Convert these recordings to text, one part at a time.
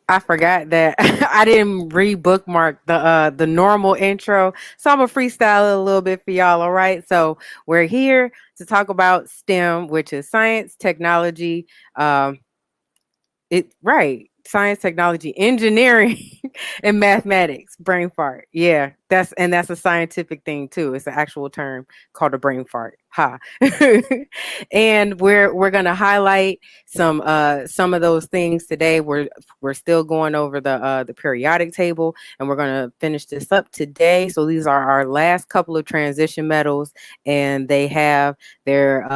I forgot that I didn't re-bookmark the normal intro, so I'm gonna freestyle it a little bit for y'all. All right, so we're here to talk about STEM, which is science, technology, um, science, technology, engineering, and mathematics. Brain fart. Yeah, that's a scientific thing too. It's an actual term called a brain fart. Ha. And we're gonna highlight some of those things today. We're still going over the periodic table, and we're gonna finish this up today. So these are our last couple of transition metals, and they have their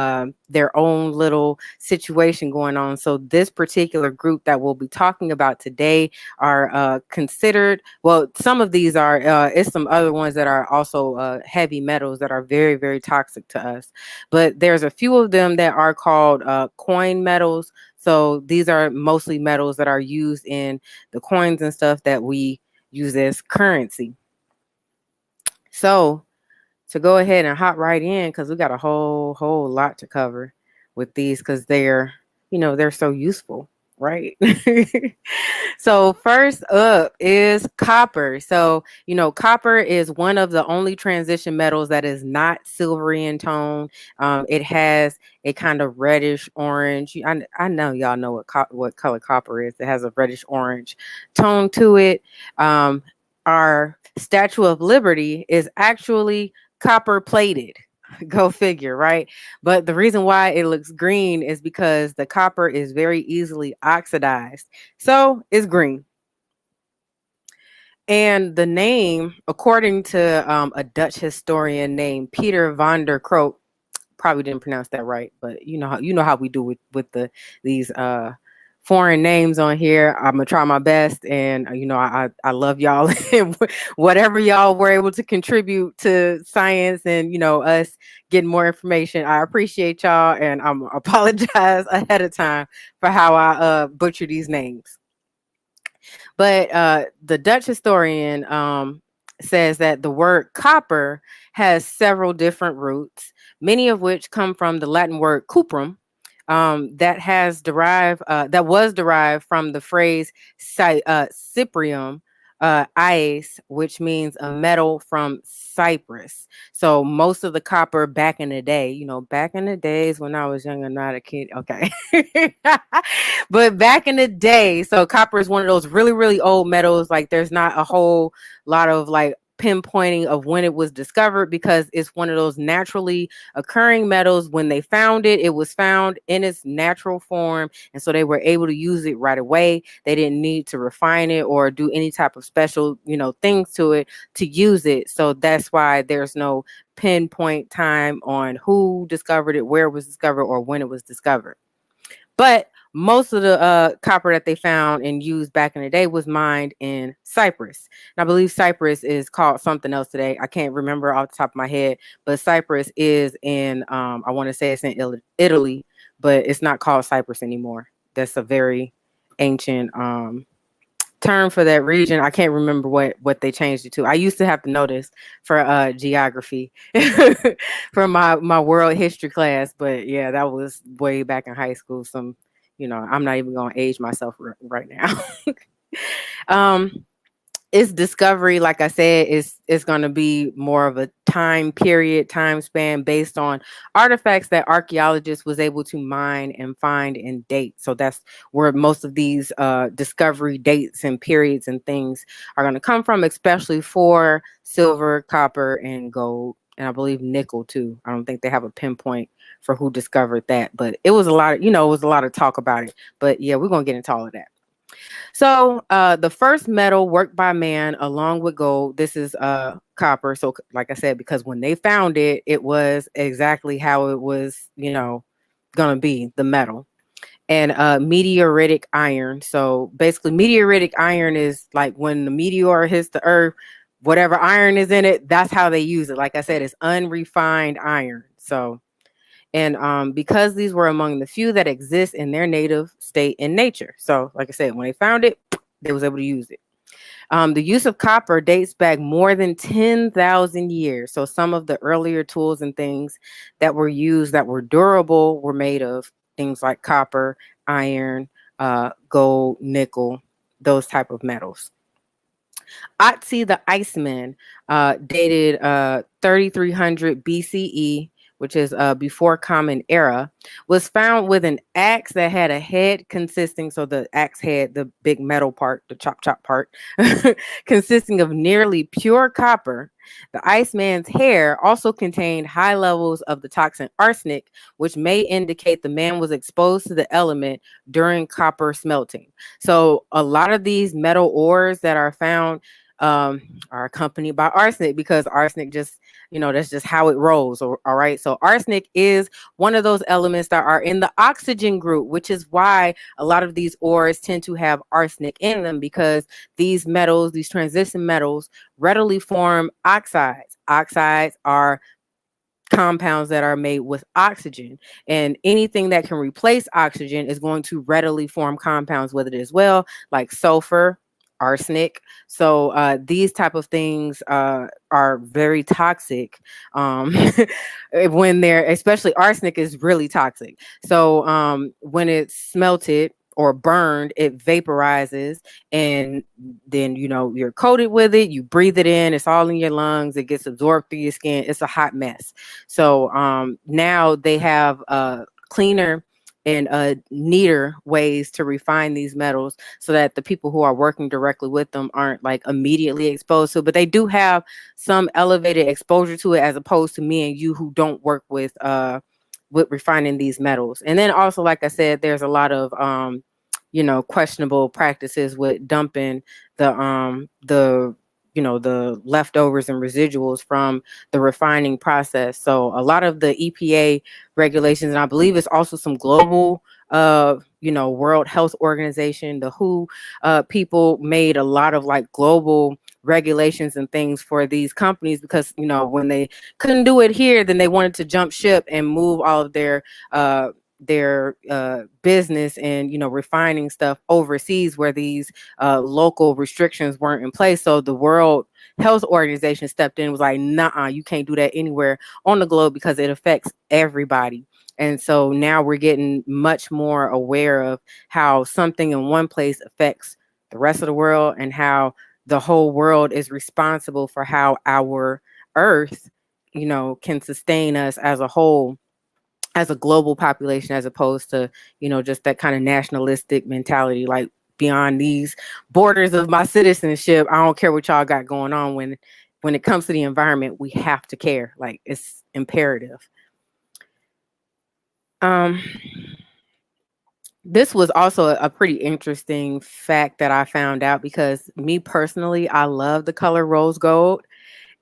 own little situation going on. So this particular group that we'll be talking about today are considered. Well, some of these are. It's some other ones that are also heavy metals that are very very toxic to us. But there's a few of them that are called coin metals. So these are mostly metals that are used in the coins and stuff that we use as currency. So to go ahead and hop right in, because we got a whole lot to cover with these, because they're so useful, right? So first up is copper. So copper is one of the only transition metals that is not silvery in tone. It has a kind of reddish orange. I know y'all know what color copper is. It has a reddish orange tone to it. Our Statue of Liberty is actually copper plated. Go figure, right? But the reason why it looks green is because the copper is very easily oxidized. So it's green. And the name, according to a Dutch historian named Peter van der Kroot, probably didn't pronounce that right, but you know how we do with these foreign names on here. I'm gonna try my best, and I love y'all and whatever y'all were able to contribute to science and us getting more information. I appreciate y'all, and I'm apologize ahead of time for how I butcher these names. But the Dutch historian says that the word copper has several different roots, many of which come from the Latin word cuprum, that was derived from the phrase cyprium ice, which means a metal from Cyprus. So most of the copper back in the day, back in the days when I was young and not a kid, okay. But back in the day, so copper is one of those really, really old metals. Like there's not a whole lot of like pinpointing of when it was discovered, because it's one of those naturally occurring metals. When they found it, it was found in its natural form, and so they were able to use it right away. They didn't need to refine it or do any type of special things to it to use it. So that's why there's no pinpoint time on who discovered it, where it was discovered, or when it was discovered. But most of the copper that they found and used back in the day was mined in Cyprus. And I believe Cyprus is called something else today. I can't remember off the top of my head, but Cyprus is in, I want to say it's in Italy, but it's not called Cyprus anymore. That's a very ancient term for that region. I can't remember what they changed it to. I used to have to know this for geography from my world history class, but yeah, that was way back in high school. I'm not even gonna age myself right now. um its discovery, like I said, is going to be more of a time span based on artifacts that archaeologists was able to mine and find and date. So that's where most of these discovery dates and periods and things are going to come from, especially for silver, copper, and gold, and I believe nickel too. I don't think they have a pinpoint for who discovered that, but it was a lot of, it was a lot of talk about it. But yeah, we're going to get into all of that. So the first metal worked by man along with gold, this is copper. So like I said, because when they found it, it was exactly how it was, going to be, the metal. And meteoritic iron. So basically meteoritic iron is like when the meteor hits the earth, whatever iron is in it, that's how they use it. Like I said, it's unrefined iron. So and because these were among the few that exist in their native state in nature. So, like I said, when they found it, they was able to use it. The use of copper dates back more than 10,000 years. So some of the earlier tools and things that were used that were durable were made of things like copper, iron, gold, nickel. those type of metals. Otzi the Iceman, dated 3300 BCE, which is before Common Era, was found with an axe that had a head consisting, so the axe head, the big metal part, the chop part, consisting of nearly pure copper. The Iceman's hair also contained high levels of the toxin arsenic, which may indicate the man was exposed to the element during copper smelting. So a lot of these metal ores that are found are accompanied by arsenic, because arsenic just, that's just how it rolls. All right. So arsenic is one of those elements that are in the oxygen group, which is why a lot of these ores tend to have arsenic in them, because these metals, these transition metals, readily form oxides. Oxides are compounds that are made with oxygen, and anything that can replace oxygen is going to readily form compounds with it as well, like sulfur, arsenic. So these type of things are very toxic when they're, especially arsenic is really toxic. So when it's smelted or burned, it vaporizes, and then you're coated with it, you breathe it in, it's all in your lungs, it gets absorbed through your skin, it's a hot mess. So now they have cleaner and neater ways to refine these metals, so that the people who are working directly with them aren't like immediately exposed to, but they do have some elevated exposure to it, as opposed to me and you who don't work with refining these metals. And then also, like I said, there's a lot of questionable practices with dumping the the leftovers and residuals from the refining process. So a lot of the EPA regulations, and I believe it's also some global World Health Organization, the WHO, people made a lot of like global regulations and things for these companies, because when they couldn't do it here, then they wanted to jump ship and move all of their business and refining stuff overseas, where these local restrictions weren't in place. So the World Health Organization stepped in and was like, nah, you can't do that anywhere on the globe, because it affects everybody. And so now we're getting much more aware of how something in one place affects the rest of the world, and how the whole world is responsible for how our earth can sustain us as a whole, as a global population, as opposed to just that kind of nationalistic mentality, like, beyond these borders of my citizenship, I don't care what y'all got going on. When it comes to the environment, we have to care. Like, it's imperative. This was also a pretty interesting fact that I found out, because me personally, I love the color rose gold.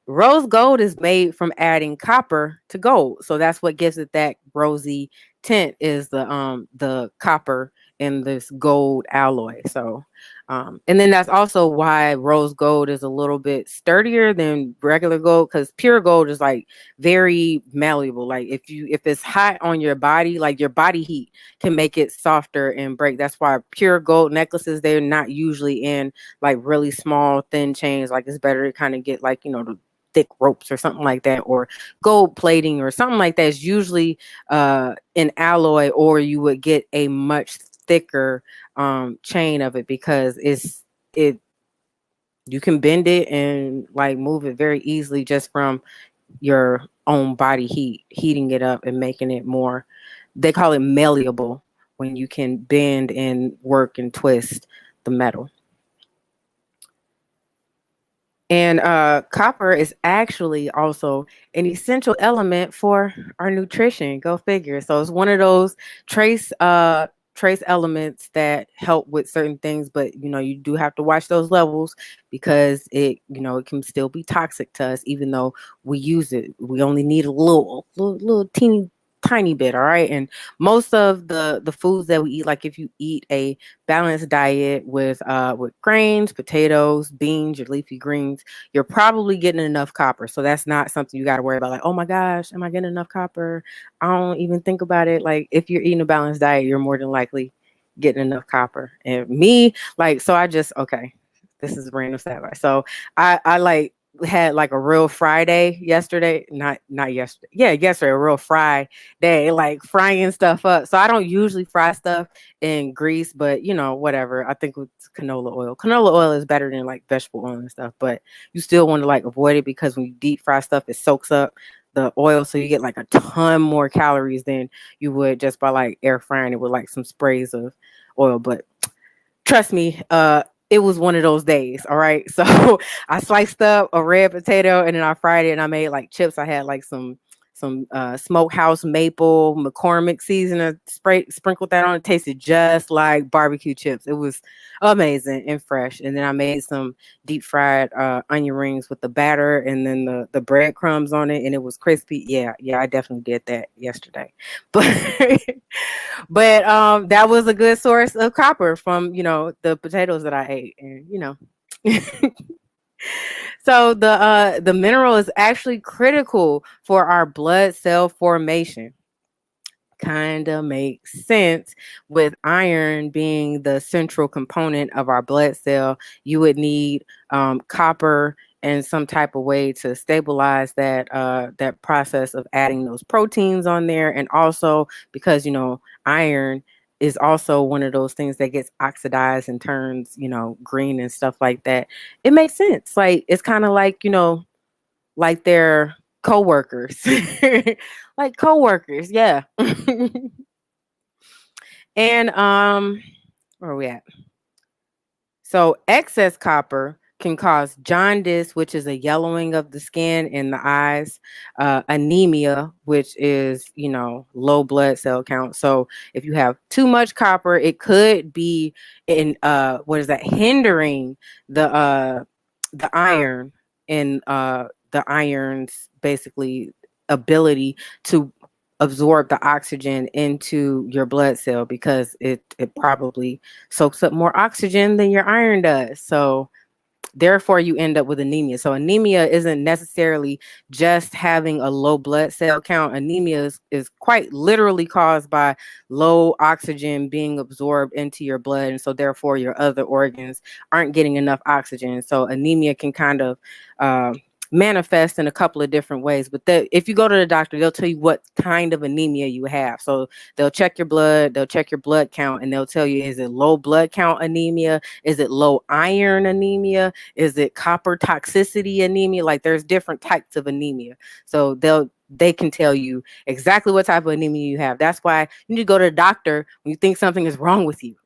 Rose gold is made from adding copper to gold. So that's what gives it that rosy tint, is the copper in this gold alloy. So and then that's also why rose gold is a little bit sturdier than regular gold, because pure gold is like very malleable. Like if it's hot on your body, like your body heat can make it softer and break. That's why pure gold necklaces, they're not usually in like really small thin chains. Like, it's better to kind of get like the thick ropes or something like that, or gold plating or something like that. Is usually an alloy, or you would get a much thicker chain of it, because you can bend it and like move it very easily just from your own body heating it up and making it more, they call it malleable, when you can bend and work and twist the metal. And copper is actually also an essential element for our nutrition. Go figure. So it's one of those trace elements that help with certain things, but you do have to watch those levels, because it can still be toxic to us, even though we use it. We only need a little teeny tiny bit. All right. And most of the foods that we eat, like if you eat a balanced diet with grains, potatoes, beans, your leafy greens, you're probably getting enough copper. So that's not something you got to worry about, like, oh my gosh, am I getting enough copper? I don't even think about it. Like, if you're eating a balanced diet, you're more than likely getting enough copper. And me, like, so I just, okay, this is random satire. So I like had like a real Friday yesterday. Not yesterday. Yeah, yesterday, a real fry day, like frying stuff up. So I don't usually fry stuff in grease, but whatever. I think with canola oil. Canola oil is better than like vegetable oil and stuff, but you still want to like avoid it because when you deep fry stuff, it soaks up the oil, so you get like a ton more calories than you would just by like air frying it with like some sprays of oil. But trust me, it was one of those days. All right. So I sliced up a red potato and then I fried it and I made like chips. I had like some smokehouse maple McCormick seasoning, sprinkled that on. It tasted just like barbecue chips. It was amazing and fresh. And then I made some deep fried onion rings with the batter and then the breadcrumbs on it, and it was crispy. Yeah, I definitely did that yesterday. But but that was a good source of copper from the potatoes that I ate, and so the mineral is actually critical for our blood cell formation. Kind of makes sense with iron being the central component of our blood cell. You would need copper in some type of way to stabilize that process of adding those proteins on there, and also because iron is also one of those things that gets oxidized and turns green and stuff like that. It makes sense. Like it's kind of like their coworkers. Like coworkers, yeah. And where are we at? So excess copper can cause jaundice, which is a yellowing of the skin and the eyes, anemia, which is low blood cell count. So if you have too much copper, it could be in hindering the iron and the iron's basically ability to absorb the oxygen into your blood cell, because it probably soaks up more oxygen than your iron does. So therefore you end up with anemia. So anemia isn't necessarily just having a low blood cell count. Anemia is quite literally caused by low oxygen being absorbed into your blood, and so therefore your other organs aren't getting enough oxygen. So anemia can kind of manifest in a couple of different ways. But if you go to the doctor, they'll tell you what kind of anemia you have. So they'll check your blood, they'll check your blood count, and they'll tell you, is it low blood count anemia? Is it low iron anemia? Is it copper toxicity anemia? Like there's different types of anemia. So they can tell you exactly what type of anemia you have. That's why you need to go to the doctor when you think something is wrong with you.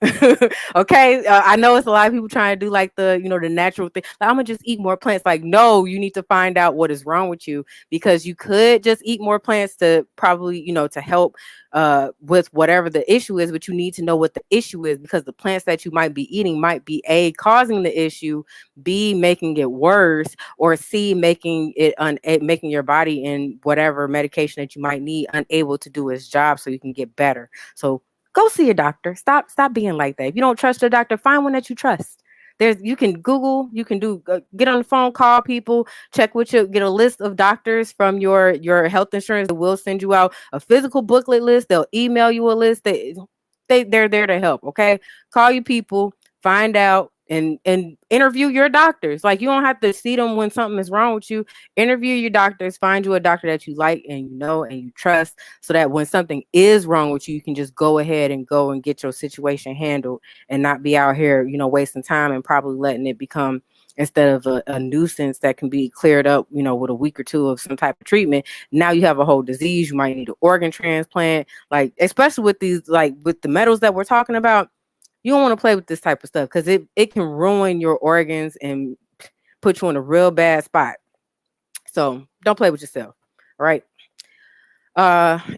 Okay. I know it's a lot of people trying to do like the natural thing. Like, I'm gonna just eat more plants. Like, no, you need to find out what is wrong with you, because you could just eat more plants to probably, to help with whatever the issue is, but you need to know what the issue is, because the plants that you might be eating might be A, causing the issue, B, making it worse, or C, making your body and whatever medication that you might need unable to do its job so you can get better. So go see a doctor. Stop being like that. If you don't trust a doctor, find one that you trust. You can Google, you can get on the phone, call people, check get a list of doctors from your health insurance. They will send you out a physical booklet list. They'll email you a list. They're there to help. Okay. Call you people, find out, and interview your doctors. Like, you don't have to see them when something is wrong with you. Interview your doctors, find you a doctor that you like and and you trust, so that when something is wrong with you, you can just go ahead and get your situation handled and not be out here, wasting time and probably letting it become, instead of a nuisance that can be cleared up, with a week or two of some type of treatment, now you have a whole disease. You might need an organ transplant, like, especially with these, like with the metals that we're talking about. You don't want to play with this type of stuff, because it can ruin your organs and put you in a real bad spot. So don't play with yourself. All right.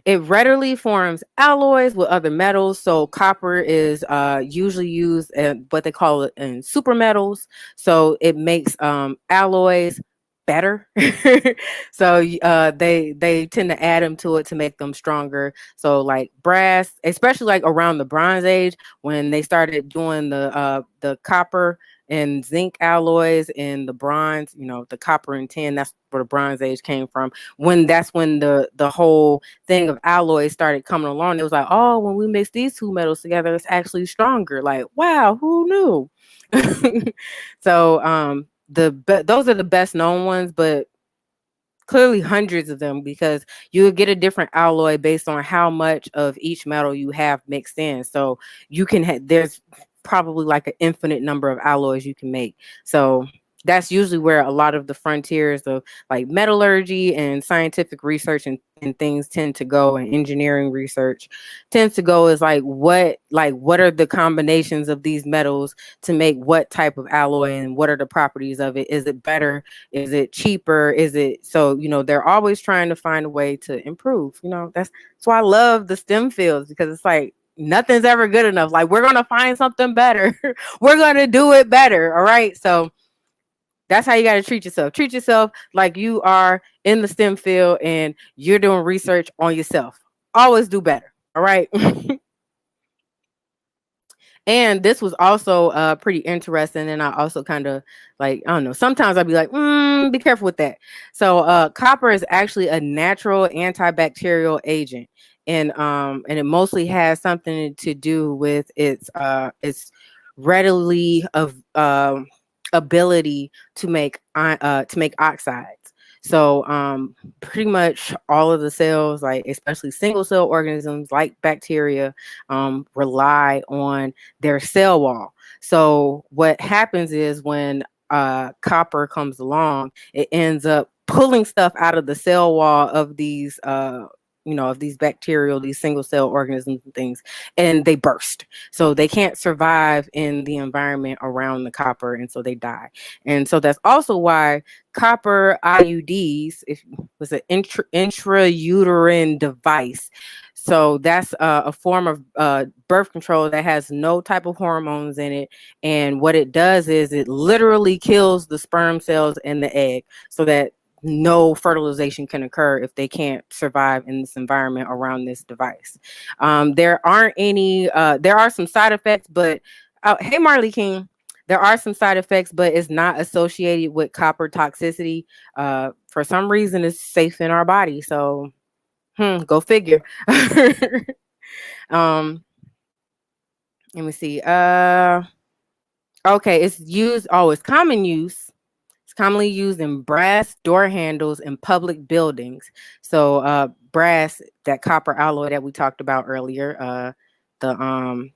It readily forms alloys with other metals. So copper is usually used in what they call it in super metals. So it makes alloys better. So they tend to add them to it to make them stronger. So like brass, especially like around the Bronze Age, when they started doing the copper and zinc alloys and the bronze, the copper and tin, that's where the Bronze Age came from. That's when the whole thing of alloys started coming along. It was like, oh, when we mix these two metals together, it's actually stronger. Like, wow, who knew? So those are the best known ones, but clearly hundreds of them, because you would get a different alloy based on how much of each metal you have mixed in. So you can there's probably like an infinite number of alloys you can make. So that's usually where a lot of the frontiers of like metallurgy and scientific research and things tend to go, and engineering research tends to go, is what are the combinations of these metals to make what type of alloy, and what are the properties of it? Is it better? Is it cheaper? Is it so, they're always trying to find a way to improve. That's why I love the STEM fields, because it's like nothing's ever good enough. Like, we're going to find something better. We're going to do it better. All right. So that's how you got to treat yourself. Treat yourself like you are in the STEM field and you're doing research on yourself. Always do better. All right. And this was also pretty interesting. And I also kind of like, I don't know, sometimes I'd be like, be careful with that. So copper is actually a natural antibacterial agent. And it mostly has something to do with its readily of ability to make oxides. So pretty much all of the cells, like especially single cell organisms like bacteria, rely on their cell wall. So what happens is when copper comes along, it ends up pulling stuff out of the cell wall of these these single cell organisms and things, and they burst. So they can't survive in the environment around the copper, and so they die. And so that's also why copper IUDs was an intrauterine device. So that's a form of birth control that has no type of hormones in it. And what it does is it literally kills the sperm cells in the egg, so that no fertilization can occur if they can't survive in this environment around this device. There aren't any, there are some side effects, but hey, Marley King, there are some side effects, but it's not associated with copper toxicity. For some reason, it's safe in our body. So go figure. Let me see. Okay, it's common use. Commonly used in brass door handles in public buildings. So brass, that copper alloy that we talked about earlier, the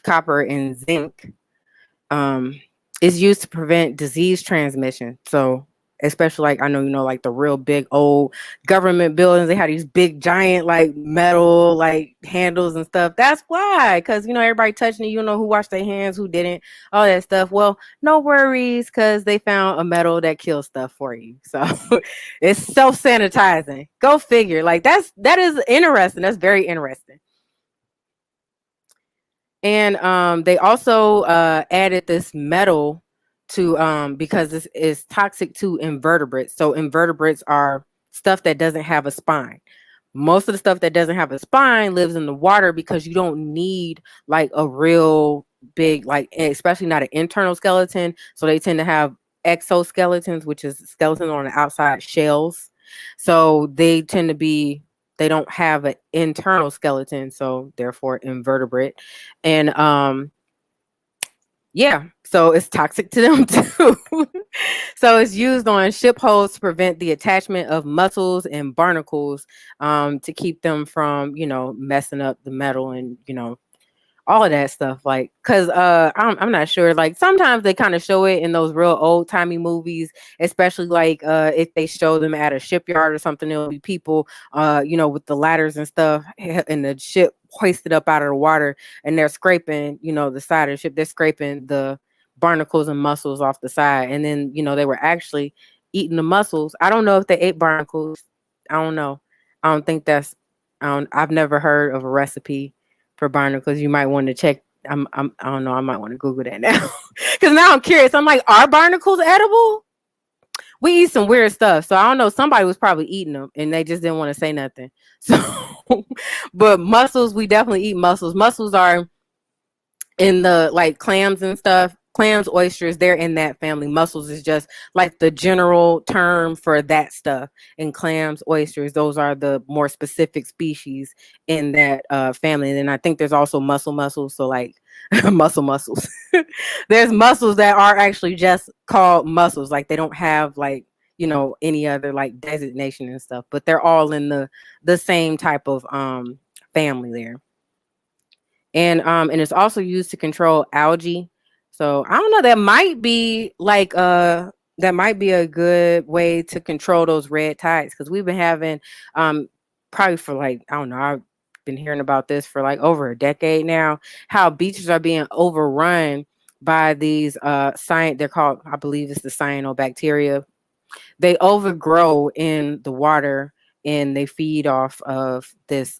copper and zinc is used to prevent disease transmission. So especially like, I know, like the real big old government buildings, they have these big giant like metal like handles and stuff. That's why, because everybody touching it, who washed their hands, who didn't, all that stuff. Well, no worries, because they found a metal that kills stuff for you. So it's self-sanitizing. Go figure. Like that is interesting. That's very interesting. And they also added this metal to because this is toxic to invertebrates. So invertebrates are stuff that doesn't have a spine. Most of the stuff that doesn't have a spine lives in the water, because you don't need like a real big, like, especially not an internal skeleton. So they tend to have exoskeletons, which is skeletons on the outside shells. So they don't have an internal skeleton, so therefore invertebrate. And yeah, so it's toxic to them too. So it's used on ship hulls to prevent the attachment of mussels and barnacles, to keep them from, messing up the metal and, all of that stuff. Like, because I'm not sure, like sometimes they kind of show it in those real old timey movies, especially like if they show them at a shipyard or something, there'll be people with the ladders and stuff, and the ship hoisted up out of the water, and they're scraping the side of the ship, they're scraping the barnacles and mussels off the side, and then they were actually eating the mussels. I don't know if they ate barnacles. I don't know. I don't think that's I've never heard of a recipe for barnacles. You might want to check. I don't know. I might want to Google that now, because now I'm curious. I'm like, are barnacles edible? We eat some weird stuff, so I don't know. Somebody was probably eating them, and they just didn't want to say nothing. So, but mussels, we definitely eat mussels. Mussels are in the like clams and stuff. Clams, oysters, they're in that family. Mussels is just like the general term for that stuff. And clams, oysters, those are the more specific species in that family. And then I think there's also mussels. So like mussels. There's mussels that are actually just called mussels. Like they don't have like, you know, any other like designation and stuff, but they're all in the same type of family there. And it's also used to control algae. So I don't know, that might be a good way to control those red tides, because we've been having probably for like, I don't know, I've been hearing about this for like over a decade now, how beaches are being overrun by these they're called, I believe it's the cyanobacteria. They overgrow in the water, and they feed off of this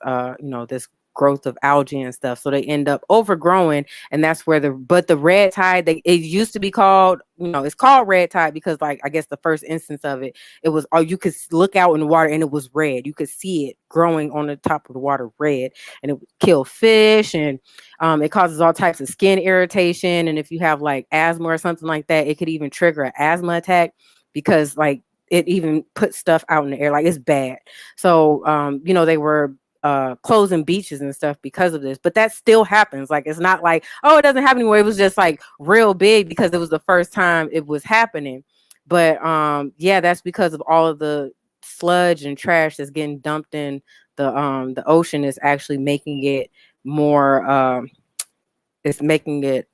this growth of algae and stuff, so they end up overgrowing. And that's where the red tide, it used to be called, it's called red tide because, like, I guess the first instance of it was, oh, you could look out in the water and it was red. You could see it growing on the top of the water red, and it would kill fish, and it causes all types of skin irritation. And if you have like asthma or something like that, it could even trigger an asthma attack, because like it even puts stuff out in the air. Like, it's bad. So they were closing beaches and stuff because of this, but that still happens. Like, it's not like, oh, it doesn't happen anymore. It was just like real big because it was the first time it was happening. But yeah, that's because of all of the sludge and trash that's getting dumped in the ocean. Is actually making it more it's making it,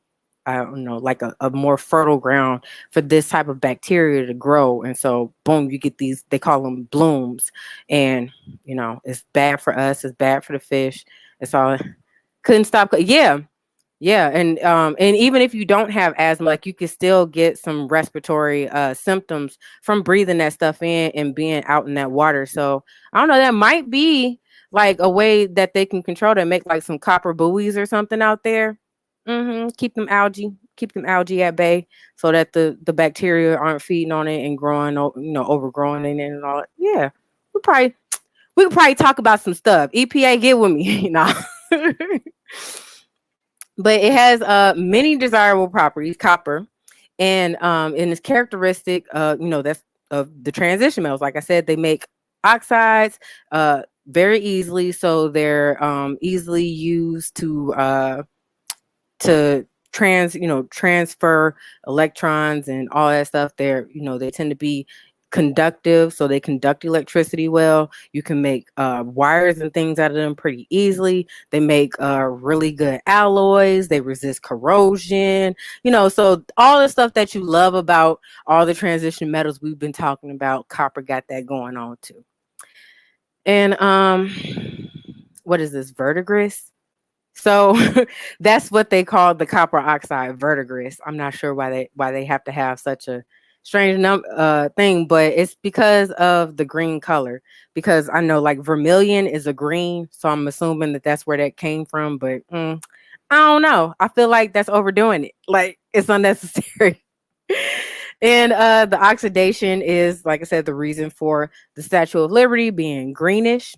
I don't know, like a more fertile ground for this type of bacteria to grow. And so, boom, you get these, they call them blooms. And, it's bad for us. It's bad for the fish. It's all, couldn't stop. Yeah. Yeah. And even if you don't have asthma, like, you can still get some respiratory symptoms from breathing that stuff in and being out in that water. So I don't know, that might be like a way that they can control that, make like some copper buoys or something out there. Keep them algae at bay, so that the bacteria aren't feeding on it and growing, overgrowing in it and all. Yeah, we could probably talk about some stuff. EPA, get with me, But it has many desirable properties, copper, and its characteristic, that's of the transition metals. Like I said, they make oxides very easily, so they're easily used to transfer electrons and all that stuff. They tend to be conductive, so they conduct electricity well. You can make wires and things out of them pretty easily. They make really good alloys. They resist corrosion, so all the stuff that you love about all the transition metals we've been talking about, copper got that going on too. And what is this, verdigris? So that's what they call the copper oxide, verdigris. I'm not sure why they have to have such a strange thing, but it's because of the green color. Because I know like vermilion is a green, so I'm assuming that that's where that came from. But I don't know. I feel like that's overdoing it. Like, it's unnecessary. And the oxidation is, like I said, the reason for the Statue of Liberty being greenish.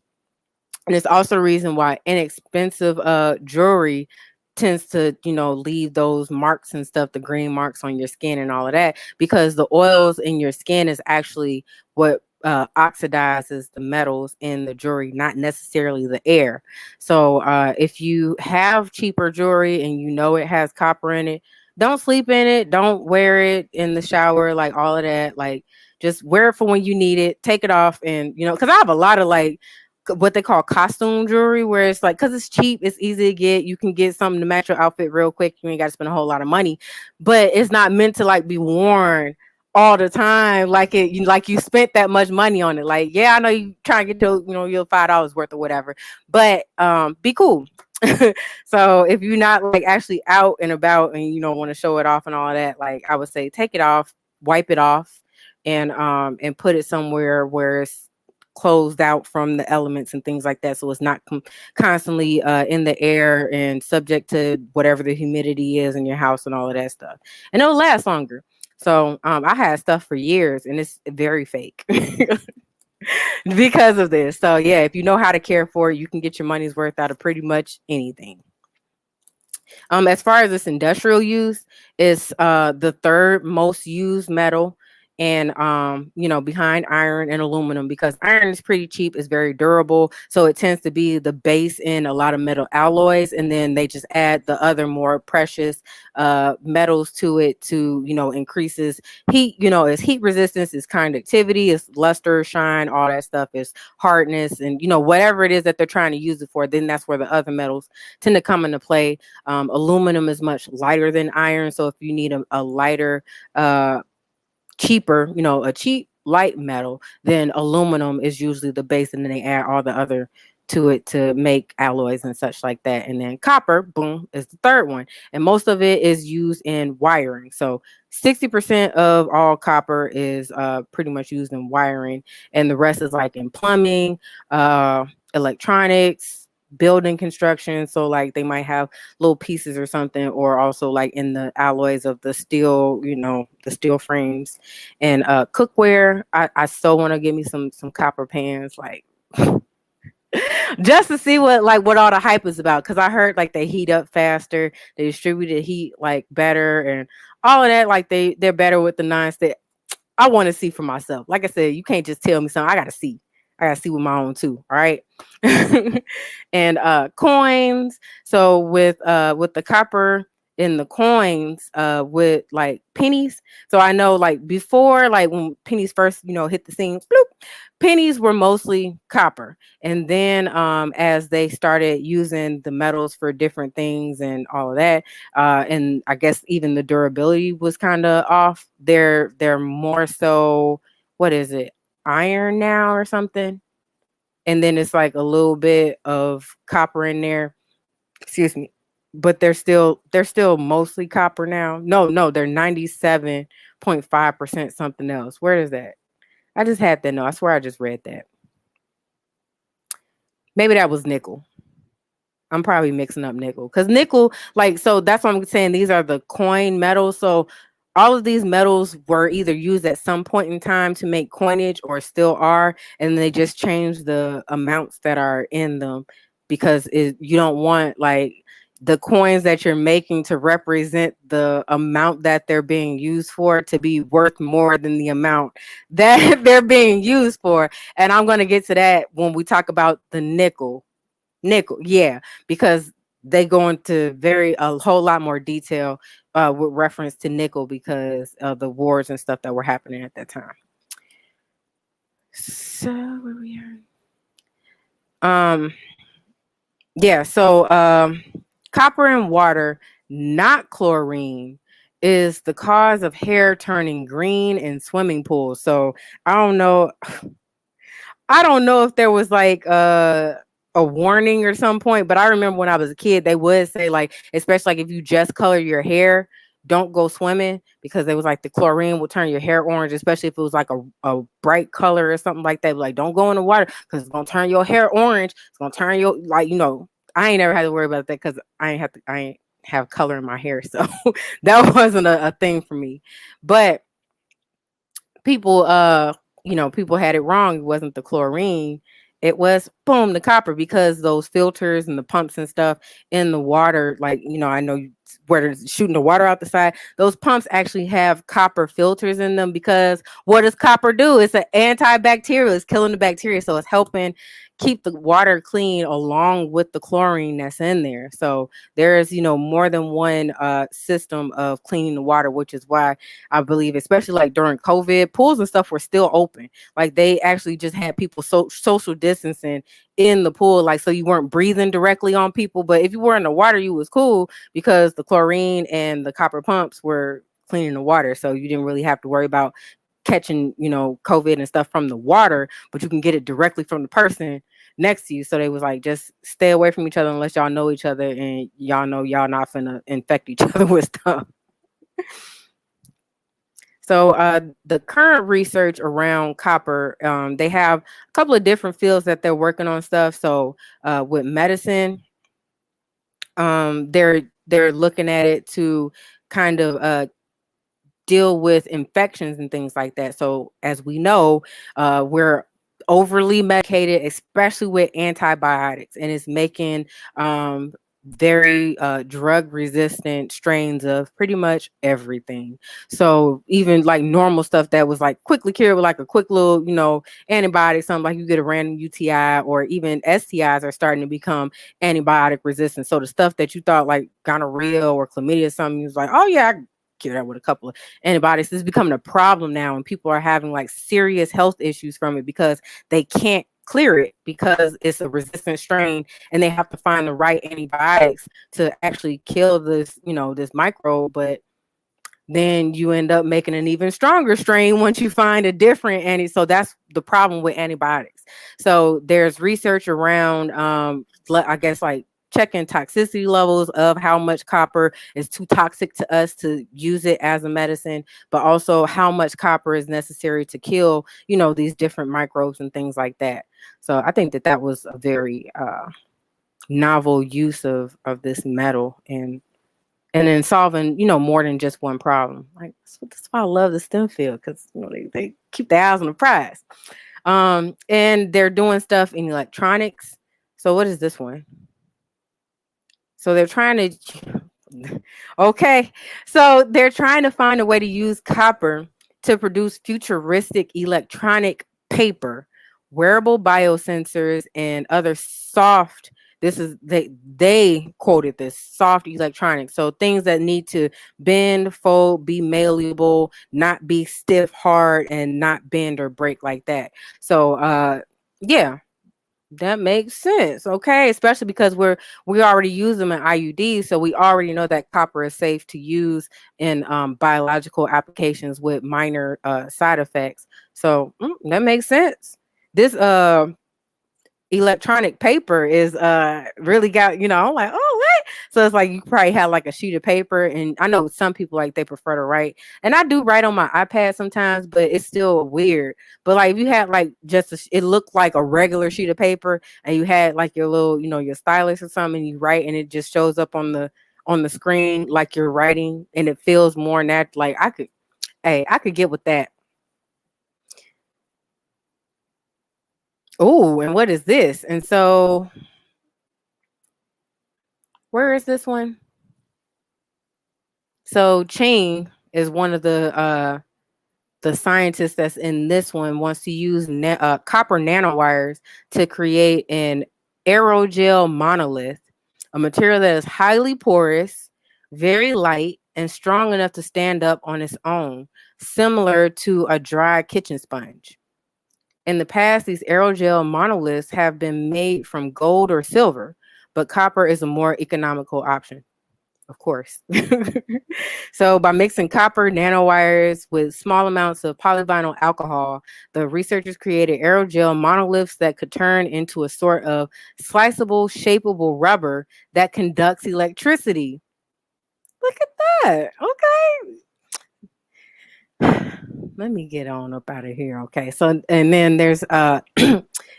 And it's also the reason why inexpensive jewelry tends to, leave those marks and stuff, the green marks on your skin and all of that, because the oils in your skin is actually what oxidizes the metals in the jewelry, not necessarily the air. So if you have cheaper jewelry and it has copper in it, don't sleep in it. Don't wear it in the shower, like all of that. Like, just wear it for when you need it. Take it off, and because I have a lot of like what they call costume jewelry, where it's like, because it's cheap, it's easy to get, you can get something to match your outfit real quick, you ain't got to spend a whole lot of money, but it's not meant to like be worn all the time, like you spent that much money on it. Like, yeah, I know you trying to get to your $5 worth or whatever, but be cool. So if you're not like actually out and about and you don't want to show it off and all that, like, I would say take it off, wipe it off, and put it somewhere where it's closed out from the elements and things like that, so it's not constantly in the air and subject to whatever the humidity is in your house and all of that stuff, and it'll last longer. So I had stuff for years and it's very fake because of this. So yeah, if you know how to care for it, you can get your money's worth out of pretty much anything. As far as its industrial use, it's the third most used metal, and behind iron and aluminum, because iron is pretty cheap, it's very durable, so it tends to be the base in a lot of metal alloys, and then they just add the other more precious metals to it to increases heat, its heat resistance, its conductivity, its luster, shine, all that stuff, is hardness, and whatever it is that they're trying to use it for, then that's where the other metals tend to come into play. Aluminum is much lighter than iron, so if you need a lighter, cheaper, a cheap light metal, then aluminum is usually the base, and then they add all the other to it to make alloys and such like that. And then copper, boom, is the third one, and most of it is used in wiring. So 60% of all copper is pretty much used in wiring, and the rest is like in plumbing, electronics, building construction. So like they might have little pieces or something, or also like in the alloys of the steel, the steel frames, and cookware. I still want to give me some copper pans, like just to see what all the hype is about, because I heard like they heat up faster, they distribute the heat like better, and all of that. Like they're better with the non-stick. I want to see for myself. Like I said, you can't just tell me something. I gotta see. I gotta see with my own too. All right. And coins. So with the copper in the coins, with like pennies. So I know like before, like when pennies first, hit the scene, bloop, pennies were mostly copper. And then as they started using the metals for different things and all of that, and I guess even the durability was kind of off. They're more so, what is it, iron now or something? And then it's like a little bit of copper in there. Excuse me. But they're still mostly copper now. No, they're 97.5% something else. Where is that? I just had that. No, I swear I just read that. Maybe that was nickel. I'm probably mixing up nickel, because nickel, like, so that's what I'm saying. These are the coin metals. So all of these metals were either used at some point in time to make coinage, or still are, and they just change the amounts that are in them, because you don't want like the coins that you're making to represent the amount that they're being used for to be worth more than the amount that they're being used for. And I'm going to get to that when we talk about the nickel, yeah, because they go into a whole lot more detail with reference to nickel, because of the wars and stuff that were happening at that time. So where we are, yeah, so copper in water, not chlorine, is the cause of hair turning green in swimming pools. So I don't know. I don't know if there was like a warning or some point, but I remember when I was a kid, they would say like, especially like if you just color your hair, don't go swimming, because it was like the chlorine will turn your hair orange, especially if it was like a bright color or something like that. Like, don't go in the water because it's gonna turn your hair orange. It's gonna turn your, like, I ain't never had to worry about that because I ain't have color in my hair, so that wasn't a thing for me. But people people had it wrong. It wasn't the chlorine, it was, boom, the copper, because those filters and the pumps and stuff in the water, like, I know where they're shooting the water out the side, those pumps actually have copper filters in them, because what does copper do? It's an antibacterial. It's killing the bacteria, so it's helping keep the water clean along with the chlorine that's in there. So there's more than one system of cleaning the water, which is why I believe, especially like during COVID, pools and stuff were still open. Like they actually just had people social distancing in the pool, like, so you weren't breathing directly on people. But if you were in the water, you was cool, because the chlorine and the copper pumps were cleaning the water, so you didn't really have to worry about catching COVID and stuff from the water, but you can get it directly from the person next to you. So they was like, just stay away from each other unless y'all know each other, and y'all know y'all not finna infect each other with stuff. So the current research around copper, they have a couple of different fields that they're working on stuff. So with medicine, they're looking at it to kind of deal with infections and things like that. So as we know, we're overly medicated, especially with antibiotics, and it's making very drug resistant strains of pretty much everything. So even like normal stuff that was like quickly cured with like a quick little, antibiotic, something like you get a random UTI, or even STIs are starting to become antibiotic resistant. So the stuff that you thought like gonorrhea or chlamydia or something, you was like, oh yeah, I cure that with a couple of antibiotics. This is becoming a problem now, and people are having like serious health issues from it because they can't clear it because it's a resistant strain, and they have to find the right antibiotics to actually kill this, this microbe. But then you end up making an even stronger strain once you find a different so that's the problem with antibiotics. So there's research around I guess like checking toxicity levels of how much copper is too toxic to us to use it as a medicine, but also how much copper is necessary to kill, these different microbes and things like that. So I think that was a very novel use of this metal, and then solving, more than just one problem. Like that's why I love the STEM field, because they keep their eyes on the prize. And they're doing stuff in electronics. So what is this one? So they're trying to okay. So they're trying to find a way to use copper to produce futuristic electronic paper, wearable biosensors, and other soft. This is they quoted this soft electronics. So things that need to bend, fold, be malleable, not be stiff, hard, and not bend or break like that. So yeah, that makes sense. Okay, especially because we already use them in IUDs, so we already know that copper is safe to use in biological applications with minor side effects. So that makes sense. This electronic paper is really got, I'm like, oh what? So it's like you probably have like a sheet of paper, and I know some people like they prefer to write, and I do write on my iPad sometimes, but it's still weird. But like if you had like it looked like a regular sheet of paper, and you had like your little, your stylus or something, and you write, and it just shows up on the screen like you're writing, and it feels more natural. Like I could get with that. Oh, and what is this? And so where is this one? So Ching is one of the scientists that's in this one, wants to use copper nanowires to create an aerogel monolith, a material that is highly porous, very light, and strong enough to stand up on its own, similar to a dry kitchen sponge. In the past, these aerogel monoliths have been made from gold or silver, but copper is a more economical option, of course. So by mixing copper nanowires with small amounts of polyvinyl alcohol, the researchers created aerogel monoliths that could turn into a sort of sliceable, shapeable rubber that conducts electricity. Look at that. Okay. Let me get on up out of here. Okay. So, and then there's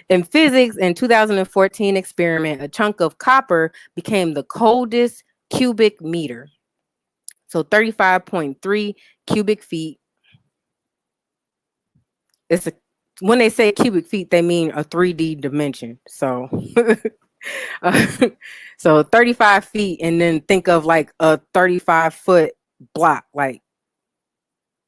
in physics, in 2014 experiment, a chunk of copper became the coldest cubic meter. So 35.3 cubic feet. When they say cubic feet, they mean a 3D dimension. So so 35 feet, and then think of like a 35-foot block, like,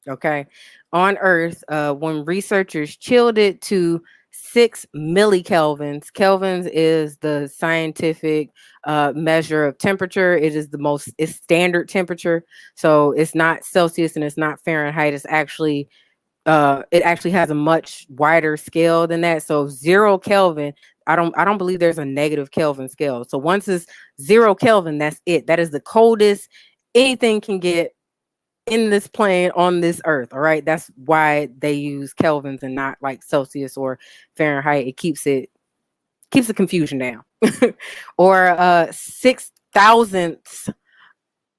okay. On Earth, when researchers chilled it to 6 millikelvins. Kelvins is the scientific measure of temperature. It's standard temperature. So it's not Celsius and it's not Fahrenheit. It's actually, it actually has a much wider scale than that. So 0 Kelvin, I don't believe there's a negative Kelvin scale. So once it's 0 Kelvin, that's it. That is the coldest anything can get in this plane on this earth. All right, that's why they use kelvins and not like Celsius or Fahrenheit. It keeps the confusion down. Or 6 thousandths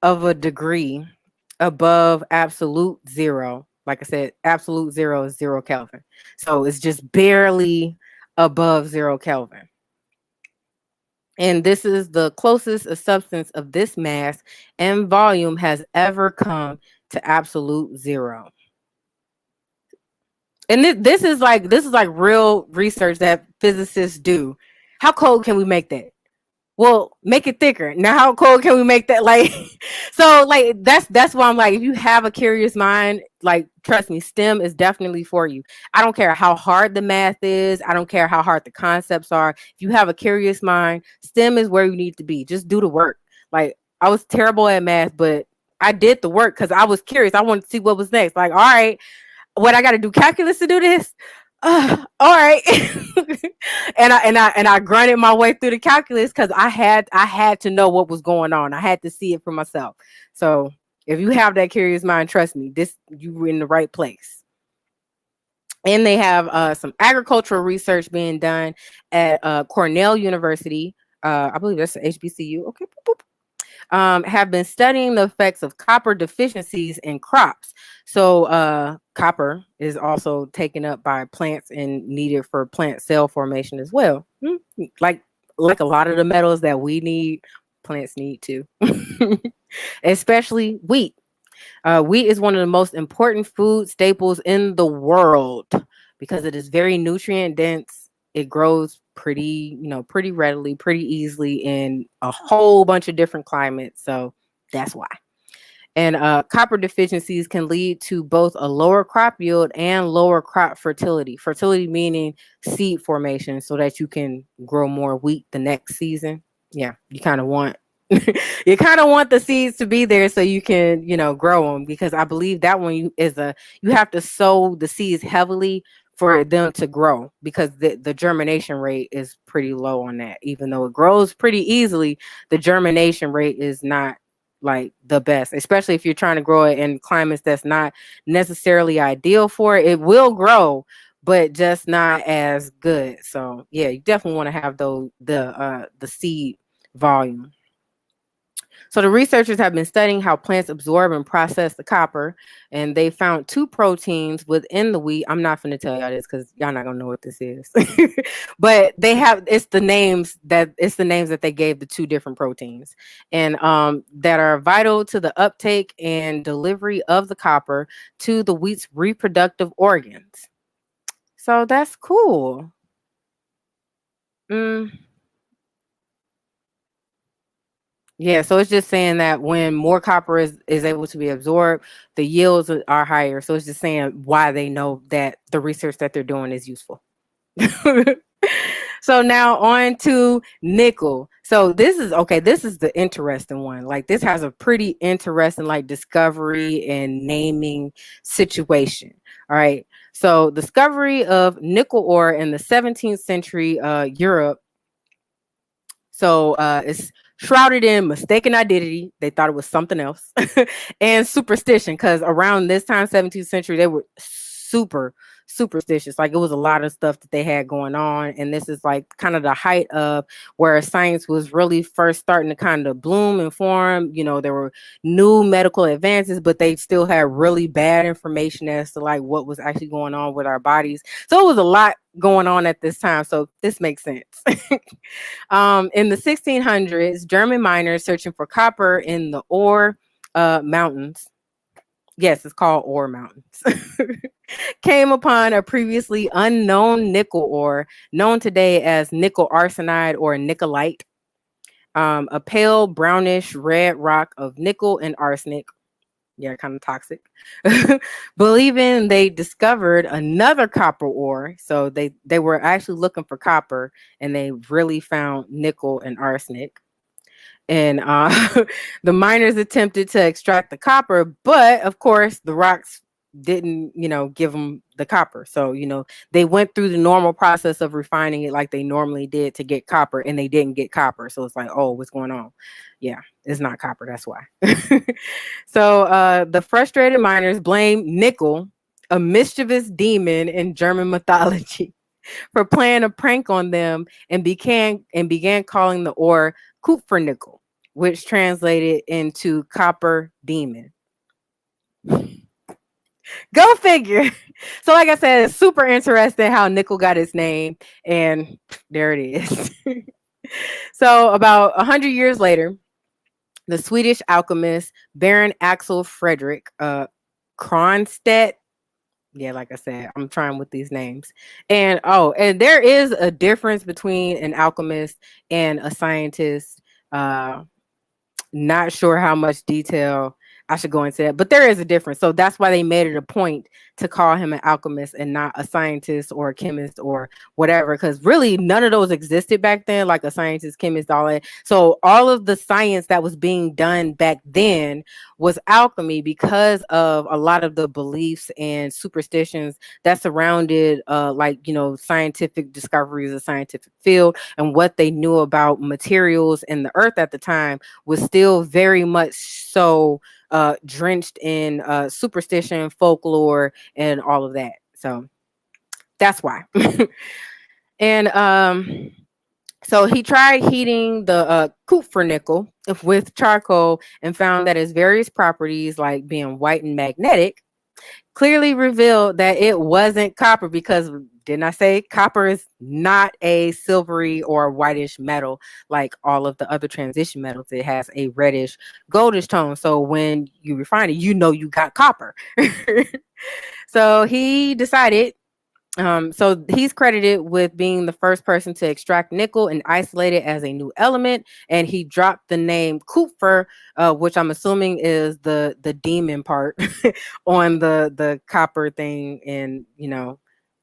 of a degree above absolute zero. Like I said, absolute zero is 0 Kelvin, so it's just barely above 0 Kelvin. And this is the closest a substance of this mass and volume has ever come to absolute zero. And this is like real research that physicists do. How cold can we make that? Well, make it thicker. Now, how cold can we make that? Like, so like that's why I'm like, if you have a curious mind, like trust me, STEM is definitely for you. I don't care how hard the math is. I don't care how hard the concepts are. If you have a curious mind, STEM is where you need to be. Just do the work. Like I was terrible at math, but I did the work because I was curious. I wanted to see what was next. Like, all right, what I got to do calculus to do this? All right. and I grinded my way through the calculus because I had to know what was going on. I had to see it for myself. So if you have that curious mind, trust me, you were in the right place. And they have some agricultural research being done at Cornell University. I believe that's the HBCU. Okay. Boop, boop. Have been studying the effects of copper deficiencies in crops. So copper is also taken up by plants and needed for plant cell formation as well. Like a lot of the metals that we need, plants need too, especially wheat. Wheat is one of the most important food staples in the world because it is very nutrient dense. It grows pretty readily, pretty easily in a whole bunch of different climates. So that's why. And copper deficiencies can lead to both a lower crop yield and lower crop fertility. Fertility meaning seed formation so that you can grow more wheat the next season. Yeah, you kind of want the seeds to be there so you can, grow them, because I believe that one you have to sow the seeds heavily for them to grow, because the germination rate is pretty low on that. Even though it grows pretty easily, the germination rate is not like the best, especially if you're trying to grow it in climates that's not necessarily ideal for it. It will grow, but just not as good. So yeah, you definitely want to have the seed volume. So the researchers have been studying how plants absorb and process the copper, and they found two proteins within the wheat. I'm not going to tell y'all this because y'all not gonna know what this is, but it's the names that they gave the two different proteins, and that are vital to the uptake and delivery of the copper to the wheat's reproductive organs. So that's cool. Yeah, so it's just saying that when more copper is able to be absorbed, the yields are higher. So it's just saying why they know that the research that they're doing is useful. So now on to nickel. So this is the interesting one. Like this has a pretty interesting like discovery and naming situation. All right. So discovery of nickel ore in the 17th century Europe. So it's shrouded in mistaken identity. They thought it was something else. And superstition, because around this time, 17th century, they were super superstitious. Like it was a lot of stuff that they had going on. And this is like kind of the height of where science was really first starting to kind of bloom and form. There were new medical advances, but they still had really bad information as to like what was actually going on with our bodies. So it was a lot going on at this time. So this makes sense. In the 1600s, German miners searching for copper in the ore mountains. Yes, it's called ore mountains. Came upon a previously unknown nickel ore, known today as nickel arsenide or nickelite, a pale brownish red rock of nickel and arsenic. Yeah, kind of toxic. Believing they discovered another copper ore. So they were actually looking for copper, and they really found nickel and arsenic. And the miners attempted to extract the copper, but of course the rocks didn't, give them the copper. So, they went through the normal process of refining it like they normally did to get copper, and they didn't get copper. So it's like, oh, what's going on? Yeah, it's not copper. That's why. So the frustrated miners blamed nickel, a mischievous demon in German mythology, for playing a prank on them, and began calling the ore Kupfernickel, which translated into copper demon. Go figure. So like I said, it's super interesting how nickel got its name, and there it is. So about 100 years later, the Swedish alchemist Baron Axel Fredrik Cronstedt, Yeah, like I said, I'm trying with these names. And there is a difference between an alchemist and a scientist. Uh Not sure how much detail I should go into that, but there is a difference. So that's why they made it a point to call him an alchemist and not a scientist or a chemist or whatever. Because really, none of those existed back then, like a scientist, chemist, all that. So all of the science that was being done back then was alchemy because of a lot of the beliefs and superstitions that surrounded, scientific discoveries, of scientific field, and what they knew about materials and the earth at the time was still very much so drenched in superstition, folklore, and all of that. So that's why. And so he tried heating the kupfernickel with charcoal and found that its various properties, like being white and magnetic, clearly revealed that it wasn't copper because didn't I say copper is not a silvery or whitish metal like all of the other transition metals? It has a reddish, goldish tone. So when you refine it, you know you got copper. So he decided so he's credited with being the first person to extract nickel and isolate it as a new element, and he dropped the name Kupfer, which I'm assuming is the demon part on the copper thing, and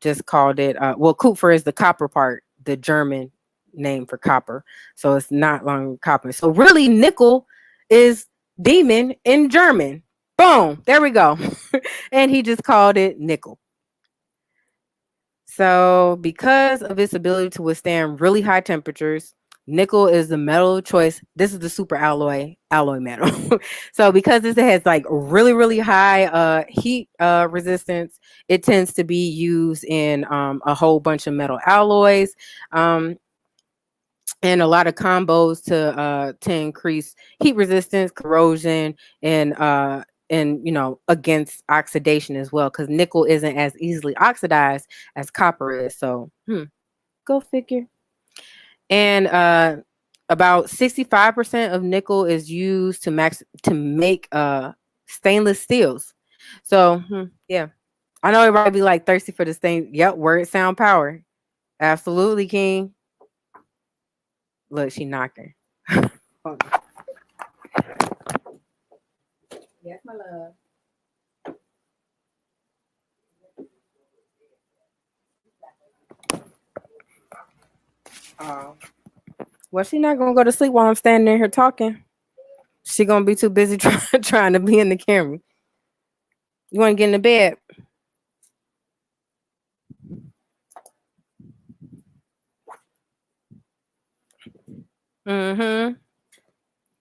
just called it. Kupfer is the copper part, the German name for copper, so it's not long copper. So really, nickel is demon in German. Boom, there we go, and he just called it nickel. So, because of its ability to withstand really high temperatures, nickel is the metal of choice. This is the super alloy metal. So, because this has like really really high heat resistance, it tends to be used in a whole bunch of metal alloys. And a lot of combos to increase heat resistance, corrosion, and against oxidation as well, because nickel isn't as easily oxidized as copper is. So go figure. And about 65% of nickel is used to make stainless steels. So yeah, I know everybody be like thirsty for the stain. Yep, word sound power. Absolutely, King. Look, she knocking. Yes, my love. Oh. Well, she not gonna go to sleep while I'm standing here talking. She gonna be too busy trying to be in the camera. You want to get in the bed? Mm-hmm.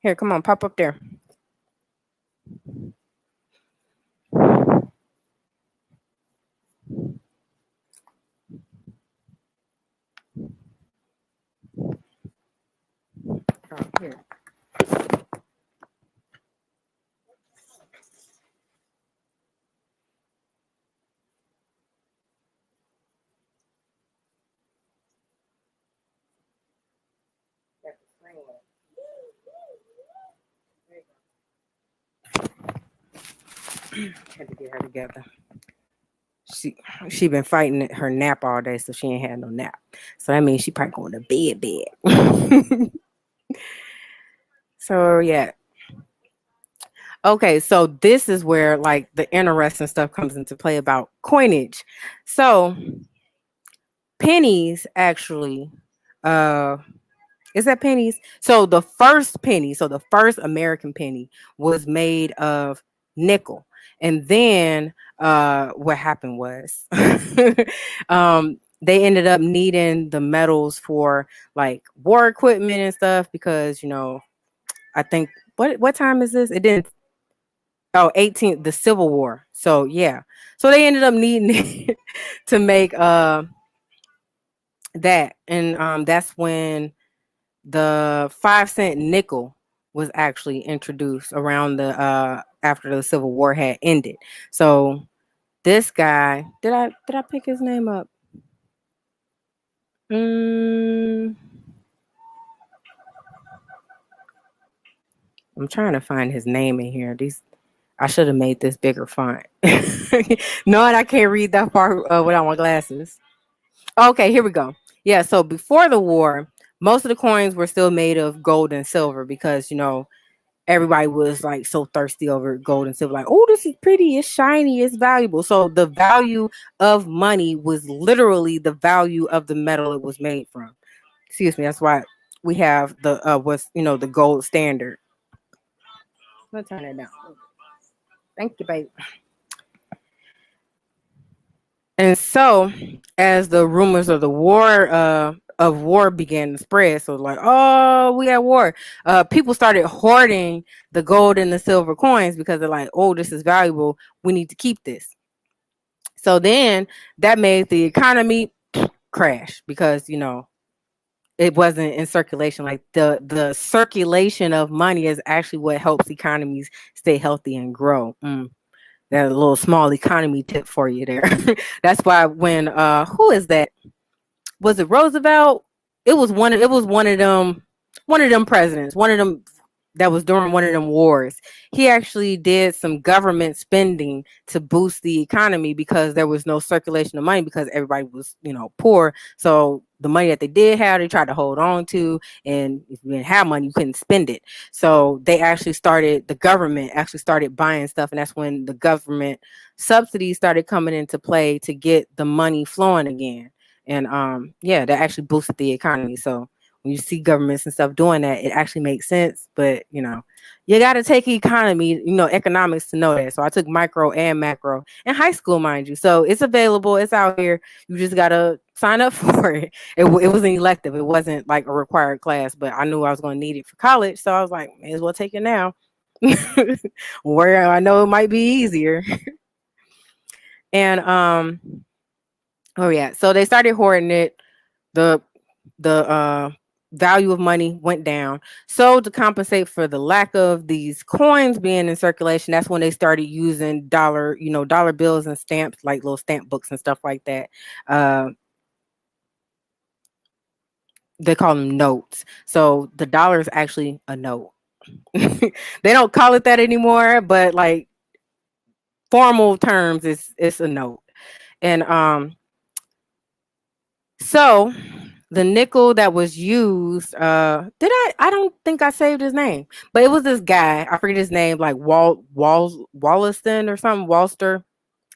Here, come on, pop up there. Oh, here. Had to get her together. She been fighting her nap all day, so she ain't had no nap. So that means she probably going to bed. So yeah. Okay, so this is where like the interesting stuff comes into play about coinage. So pennies actually, uh is that pennies? So the first penny, so the first American penny was made of nickel. And then what happened was they ended up needing the metals for like war equipment and stuff because I think what time is this? It didn't. Oh, 18, the Civil War. So yeah. So they ended up needing it to make that. And that's when the 5-cent nickel was actually introduced around the after the Civil War had ended. So this guy, did I pick his name up? Mm, I'm trying to find his name in here. I should have made this bigger font. Knowing I can't read that far without my glasses. Okay, here we go. Yeah, so before the war, most of the coins were still made of gold and silver because, everybody was like so thirsty over gold and silver, like, oh, this is pretty, it's shiny, it's valuable. So the value of money was literally the value of the metal it was made from. Excuse me, that's why we have the the gold standard. Let's turn it down. Thank you, babe. And so, as the rumors of the war began to spread, so like, oh, we at war. People started hoarding the gold and the silver coins because they're like, oh, this is valuable. We need to keep this. So then that made the economy crash because it wasn't in circulation. Like the circulation of money is actually what helps economies stay healthy and grow. That a little small economy tip for you there. That's why when who is that? Was it Roosevelt? It was one of them presidents, one of them that was during one of them wars. He actually did some government spending to boost the economy because there was no circulation of money because everybody was, poor. So the money that they did have, they tried to hold on to, and if you didn't have money, you couldn't spend it. So the government actually started buying stuff, and that's when the government subsidies started coming into play to get the money flowing again. And that actually boosted the economy. So when you see governments and stuff doing that, it actually makes sense. But you got to take economy, economics to know that. So I took micro and macro in high school, mind you. So it's available. It's out here. You just got to sign up for it. It was an elective. It wasn't like a required class, but I knew I was going to need it for college. So I was like, may as well take it now. Where I know it might be easier. And oh yeah, so they started hoarding it. The value of money went down. So to compensate for the lack of these coins being in circulation, that's when they started using dollar bills and stamps, like little stamp books and stuff like that. They call them notes. So the dollar is actually a note. They don't call it that anymore, but like formal terms, it's a note. And so the nickel that was used, I don't think I saved his name, but it was this guy, I forget his name, like Wollaston or something, Walster.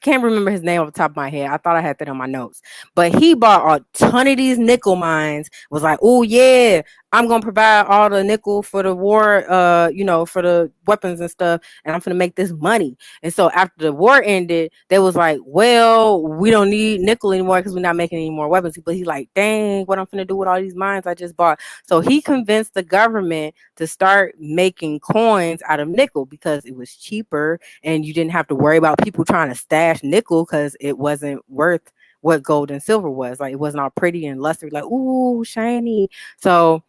Can't remember his name off the top of my head. I thought I had that on my notes. But he bought a ton of these nickel mines, was like, oh yeah, I'm gonna provide all the nickel for the war, for the weapons and stuff, and I'm gonna make this money. And so after the war ended, they was like, well, we don't need nickel anymore because we're not making any more weapons. But he's like, dang, what I'm gonna do with all these mines I just bought? So he convinced the government to start making coins out of nickel because it was cheaper and you didn't have to worry about people trying to stash nickel because it wasn't worth what gold and silver was. Like it wasn't all pretty and luster, like, ooh, shiny. So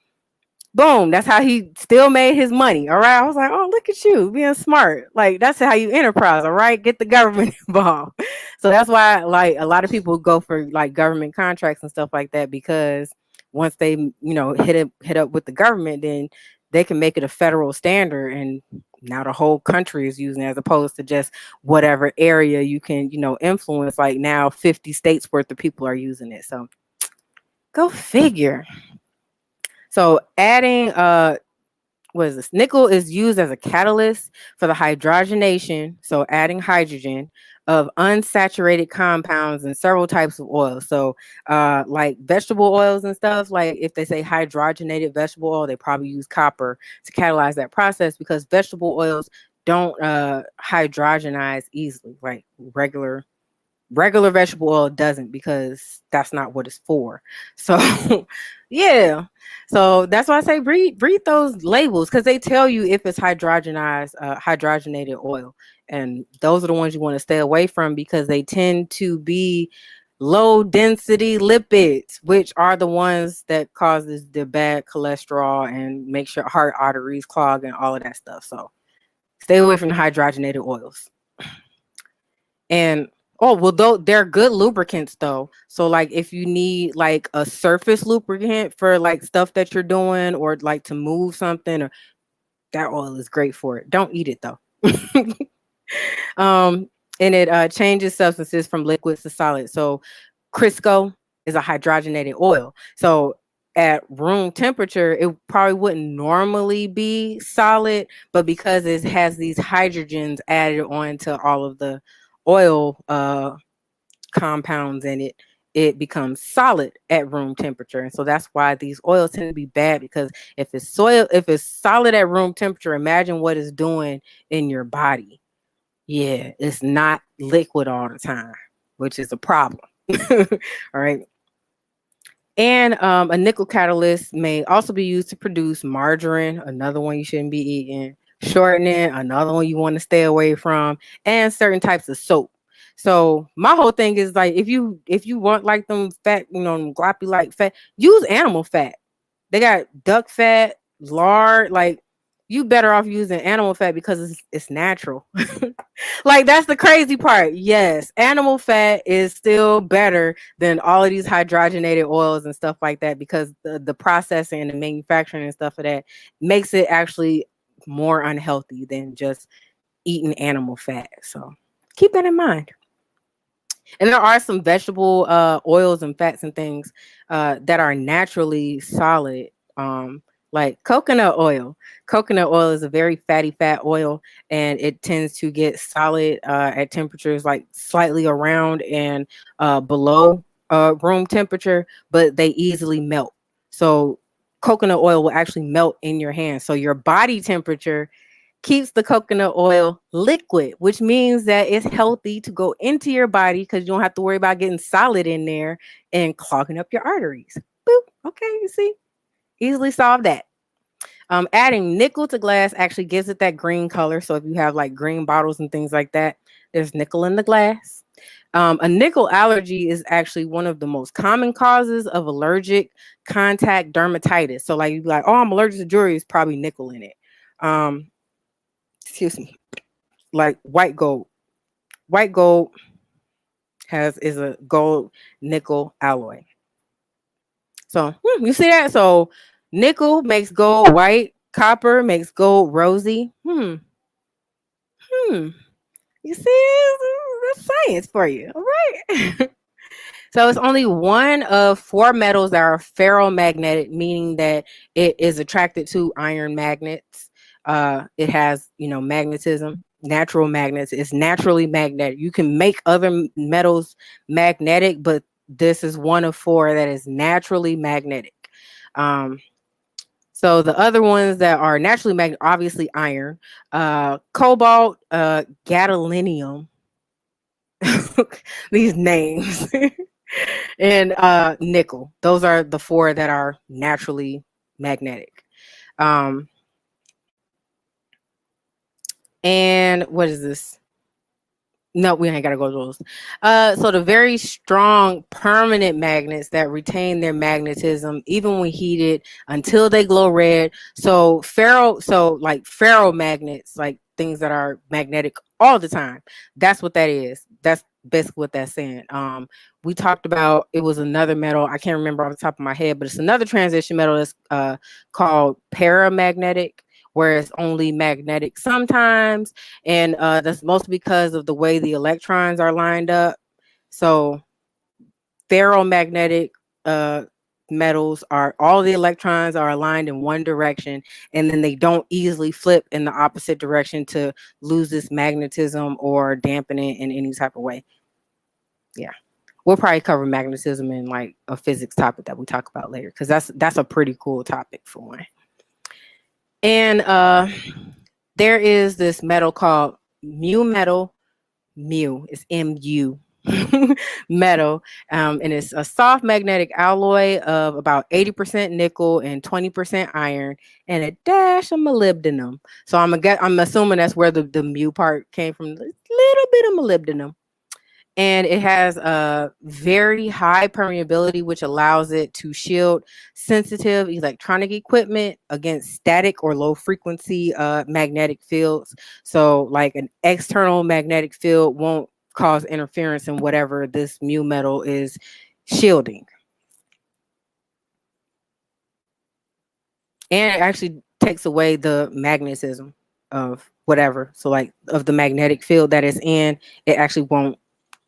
boom, that's how he still made his money. All right. I was like, oh, look at you being smart. Like that's how you enterprise. All right. Get the government involved. So that's why like a lot of people go for like government contracts and stuff like that, because once they, hit up with the government, then they can make it a federal standard. And now the whole country is using it, as opposed to just whatever area you can, influence. Like now 50 states worth of people are using it. So go figure. So adding what is this? Nickel is used as a catalyst for the hydrogenation, so adding hydrogen of unsaturated compounds in several types of oils. So like vegetable oils and stuff, like if they say hydrogenated vegetable oil, they probably use copper to catalyze that process, because vegetable oils don't hydrogenize easily, like regular vegetable oil doesn't, because that's not what it's for. So yeah, so that's why I say read those labels, because they tell you if it's hydrogenated oil, and those are the ones you want to stay away from, because they tend to be low density lipids, which are the ones that causes the bad cholesterol and makes your heart arteries clog and all of that stuff. So stay away from the hydrogenated oils. And oh, well, they're good lubricants though. So like if you need like a surface lubricant for like stuff that you're doing, or like to move something, or that oil is great for it. Don't eat it though. um, and it changes substances from liquids to solid. So Crisco is a hydrogenated oil. So at room temperature, it probably wouldn't normally be solid, but because it has these hydrogens added on to all of the oil compounds in it, it becomes solid at room temperature. And so that's why these oils tend to be bad, because if it's solid at room temperature, imagine what it's doing in your body. Yeah, it's not liquid all the time, which is a problem. All right. And a nickel catalyst may also be used to produce margarine, another one you shouldn't be eating, shortening, another one you want to stay away from, and certain types of soap. So my whole thing is like, if you want like them fat, gloppy like fat, use animal fat. They got duck fat, lard, like you better off using animal fat because it's natural. Like that's the crazy part. Yes, animal fat is still better than all of these hydrogenated oils and stuff like that, because the processing and the manufacturing and stuff of that makes it actually more unhealthy than just eating animal fat. So keep that in mind. And there are some vegetable oils and fats and things that are naturally solid, like coconut oil. Coconut oil is a very fatty fat oil, and it tends to get solid at temperatures like slightly around and below room temperature, but they easily melt. So coconut oil will actually melt in your hand. So your body temperature keeps the coconut oil liquid, which means that it's healthy to go into your body because you don't have to worry about getting solid in there and clogging up your arteries. Boop. Okay, you see, easily solve that. Adding nickel to glass actually gives it that green color. So if you have like green bottles and things like that, there's nickel in the glass. A nickel allergy is actually one of the most common causes of allergic contact dermatitis. So like you'd be like, oh, I'm allergic to jewelry, it's probably nickel in it. Excuse me. Like white gold. White gold is a gold nickel alloy. So you see that? So nickel makes gold white, copper makes gold rosy. You see, that's science for you. All right. So it's only one of 4 metals that are ferromagnetic, meaning that it is attracted to iron magnets. It has, magnetism, natural magnets. It's naturally magnetic. You can make other metals magnetic, but this is one of 4 that is naturally magnetic. So the other ones that are naturally magnetic, obviously iron, cobalt, gadolinium. These names. And nickel. Those are the 4 that are naturally magnetic. And what is this? No, we ain't got to go to those. So the very strong permanent magnets that retain their magnetism even when heated until they glow red. So like ferromagnets, like things that are magnetic all the time. That's what that is. That's basically what that's saying. We talked about, it was another metal, I can't remember off the top of my head, but it's another transition metal that's called paramagnetic, where it's only magnetic sometimes, and that's mostly because of the way the electrons are lined up. So ferromagnetic metals are, all the electrons are aligned in one direction, and then they don't easily flip in the opposite direction to lose this magnetism or dampen it in any type of way. Yeah, we'll probably cover magnetism in like a physics topic that we talk about later, because that's a pretty cool topic for one. And there is this metal called mu metal. Mu is Mu metal, and it's a soft magnetic alloy of about 80% nickel and 20% iron and a dash of molybdenum. So I'm assuming that's where the mu part came from, a little bit of molybdenum. And it has a very high permeability, which allows it to shield sensitive electronic equipment against static or low frequency magnetic fields. So like an external magnetic field won't cause interference in whatever this mu metal is shielding. And it actually takes away the magnetism of whatever. So like of the magnetic field that it's in, it actually won't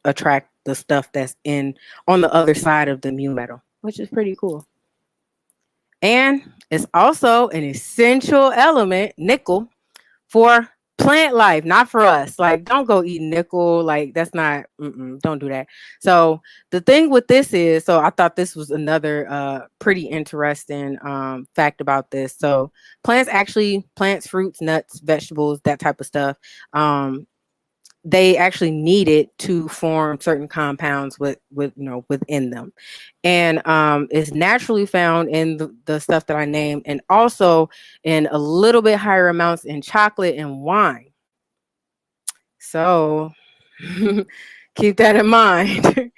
attract the stuff that's in on the other side of the mu metal, which is pretty cool. And it's also an essential element, nickel, for plant life, not for us. Like, don't go eat nickel. Like, that's not, don't do that. So the thing with this is, so I thought this was another pretty interesting fact about this. So plants, fruits, nuts, vegetables, that type of stuff, they actually need it to form certain compounds within them, and it's naturally found in the stuff that I named, and also in a little bit higher amounts in chocolate and wine. So keep that in mind.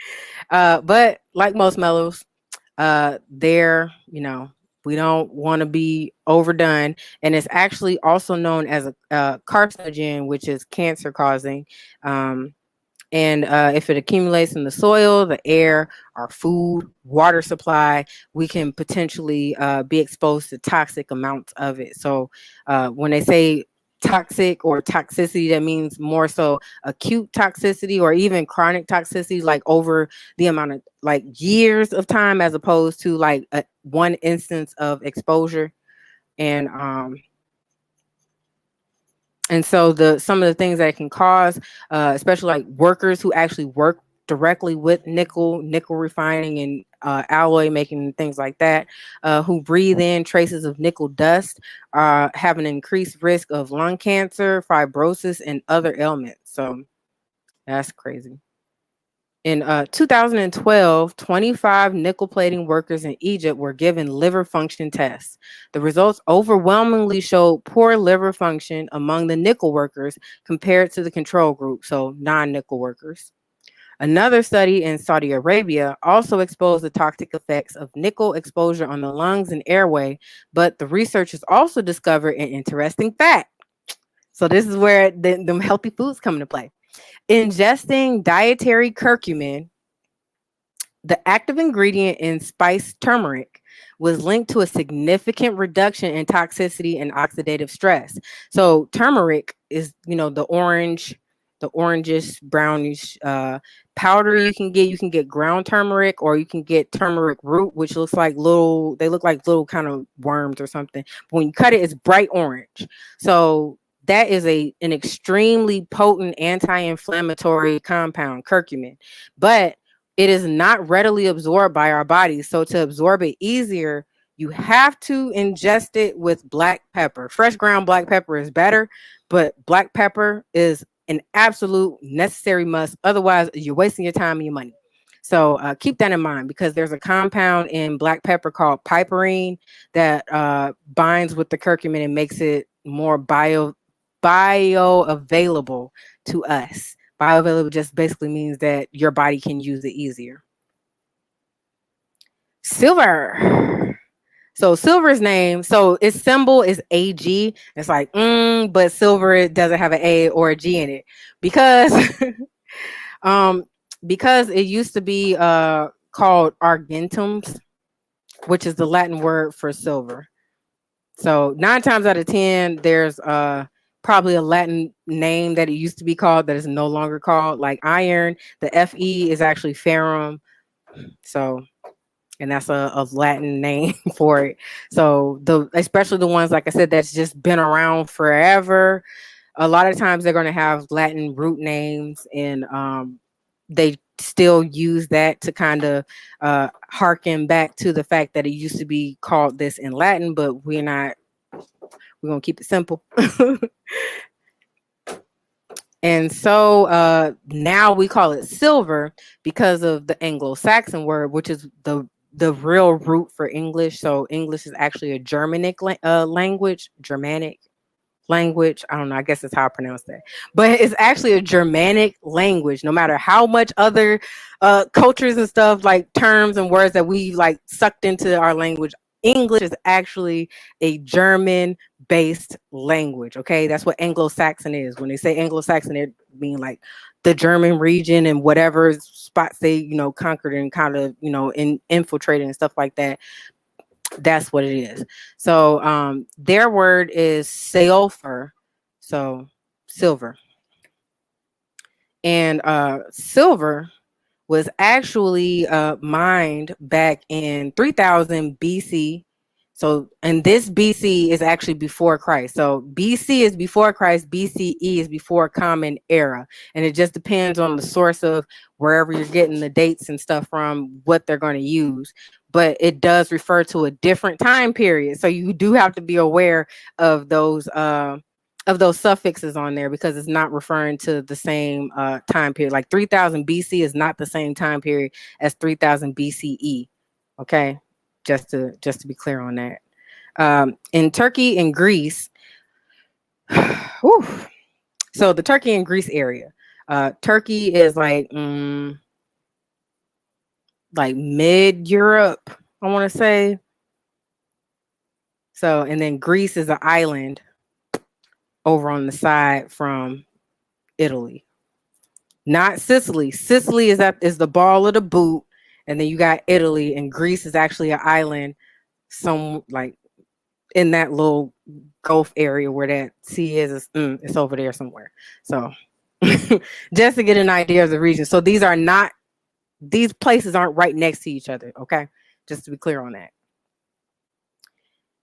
But like most metals, we don't want to be overdone, and it's actually also known as a carcinogen, which is cancer causing. And if it accumulates in the soil, the air, our food, water supply, we can potentially be exposed to toxic amounts of it. So when they say toxic or toxicity, that means more so acute toxicity or even chronic toxicity, like over the amount of like years of time, as opposed to like one instance of exposure. And so some of the things that it can cause, especially like workers who actually work directly with nickel refining and alloy making and things like that, who breathe in traces of nickel dust, have an increased risk of lung cancer, fibrosis, and other ailments. So that's crazy. In 2012, 25 nickel plating workers in Egypt were given liver function tests. The results overwhelmingly showed poor liver function among the nickel workers compared to the control group, so non-nickel workers. Another study in Saudi Arabia also exposed the toxic effects of nickel exposure on the lungs and airway, but the researchers also discovered an interesting fact. So this is where them healthy foods come into play. Ingesting dietary curcumin, the active ingredient in spiced turmeric, was linked to a significant reduction in toxicity and oxidative stress. So turmeric is, the orangish, brownish powder you can get. You can get ground turmeric, or you can get turmeric root, which looks like they look like little kind of worms or something. But when you cut it, it's bright orange. So that is an extremely potent anti-inflammatory compound, curcumin, but it is not readily absorbed by our bodies. So to absorb it easier, you have to ingest it with black pepper. Fresh ground black pepper is better, but black pepper is an absolute necessary must. Otherwise, you're wasting your time and your money. So keep that in mind, because there's a compound in black pepper called piperine that binds with the curcumin and makes it more bioavailable to us. Bioavailable just basically means that your body can use it easier. Silver. So silver's name, so its symbol is AG. It's like, but silver, it doesn't have an A or a G in it because because it used to be called argentums, which is the Latin word for silver. So 9 times out of 10, there's probably a Latin name that it used to be called that is no longer called. Like iron, the Fe is actually ferrum. So, and that's a Latin name for it. So especially the ones, like I said, that's just been around forever, a lot of times they're going to have Latin root names, and they still use that to kind of harken back to the fact that it used to be called this in Latin, but we're going to keep it simple. And so now we call it silver because of the Anglo-Saxon word, which is the real root for English. So English is actually a Germanic language. I don't know. I guess that's how I pronounce that. But it's actually a Germanic language. No matter how much other cultures and stuff, like terms and words that we like sucked into our language, English is actually a German-based language. Okay, that's what Anglo-Saxon is. When they say Anglo-Saxon, it mean like the German region and whatever spots they conquered and kind of infiltrated and stuff like that. That's what it is. So their word is sulfur. So silver. And silver was actually mined back in 3000 BC. So, and this BC is actually before Christ. So BC is before Christ, BCE is before Common Era. And it just depends on the source of wherever you're getting the dates and stuff from, what they're going to use. But it does refer to a different time period. So you do have to be aware of those suffixes on there, because it's not referring to the same time period. Like 3000 BC is not the same time period as 3000 BCE. Okay, just to be clear on that. In Turkey and Greece, so the Turkey and Greece area, Turkey is like mid Europe, I want to say. So, and then Greece is an island over on the side from Italy. Not Sicily. Sicily is the ball of the boot, and then you got Italy, and Greece is actually an island, some like in that little Gulf area where that sea is. It's over there somewhere. So just to get an idea of the region. So these places aren't right next to each other. Okay, just to be clear on that.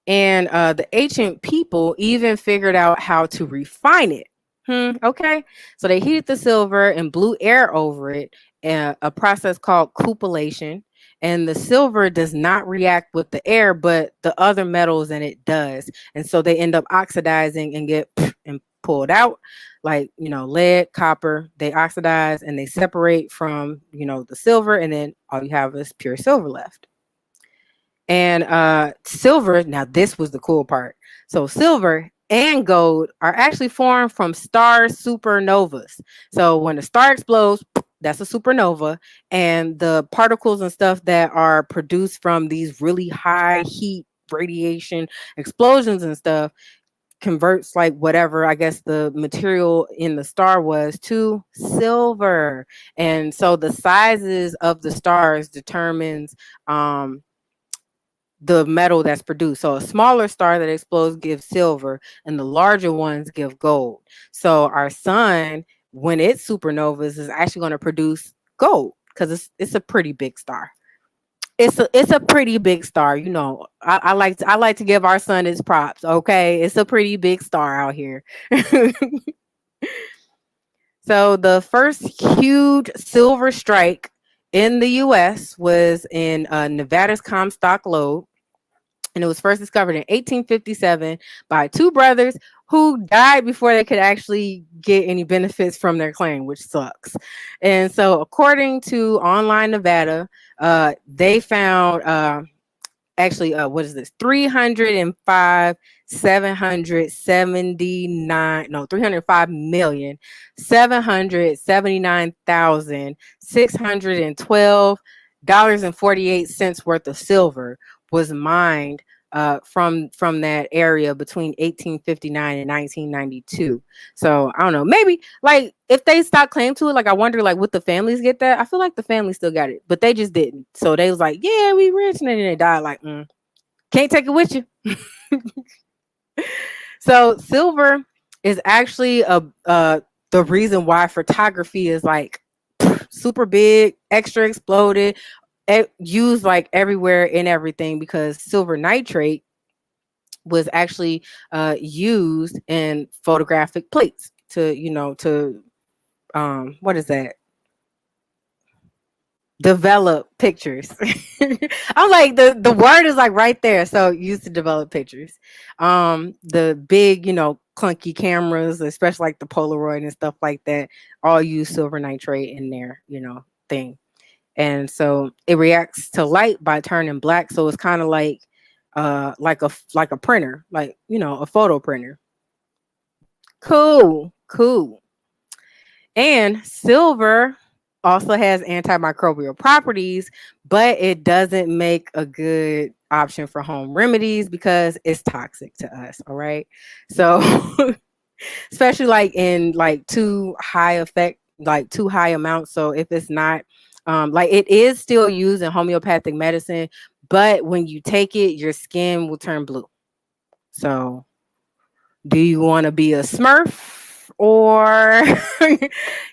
And the ancient people even figured out how to refine it. Okay, so they heated the silver and blew air over it, a process called cupellation. And the silver does not react with the air, but the other metals in it does. And so they end up oxidizing and get pulled out, like, lead, copper. They oxidize and they separate from, the silver, and then all you have is pure silver left. And silver, now this was the cool part. So silver and gold are actually formed from star supernovas. So when a star explodes, that's a supernova, and the particles and stuff that are produced from these really high heat radiation explosions and stuff converts, like, whatever I guess the material in the star was, to silver. And so the sizes of the stars determines the metal that's produced. So a smaller star that explodes gives silver, and the larger ones give gold. So our sun, when it supernovas, is actually going to produce gold, because it's a pretty big star. It's a pretty big star. I like to give our sun its props. Okay, it's a pretty big star out here. So the first huge silver strike in the U.S. was in Nevada's Comstock Lode. And it was first discovered in 1857 by two brothers who died before they could actually get any benefits from their claim, which sucks. And so according to Online Nevada, they found what is this? 305,779,612.48 worth of silver was mined from that area between 1859 and 1992. So I don't know, maybe like if they stopped claim to it, like I wonder like would the families get that? I feel like the family still got it, but they just didn't. So they was like, yeah, we rich, and then they died like, can't take it with you. So silver is actually the reason why photography is like super big, extra exploded, used like everywhere in everything, because silver nitrate was actually used in photographic plates to what is that? Develop pictures. I'm like, the word is like right there. So used to develop pictures. The big, clunky cameras, especially like the Polaroid and stuff like that, all use silver nitrate in their, thing. And so it reacts to light by turning black. So it's kind of like a printer, like, a photo printer. Cool. And silver also has antimicrobial properties, but it doesn't make a good option for home remedies because it's toxic to us. All right. So especially like in like too high amounts. So if it's not like, it is still used in homeopathic medicine, but when you take it, your skin will turn blue. So do you want to be a Smurf or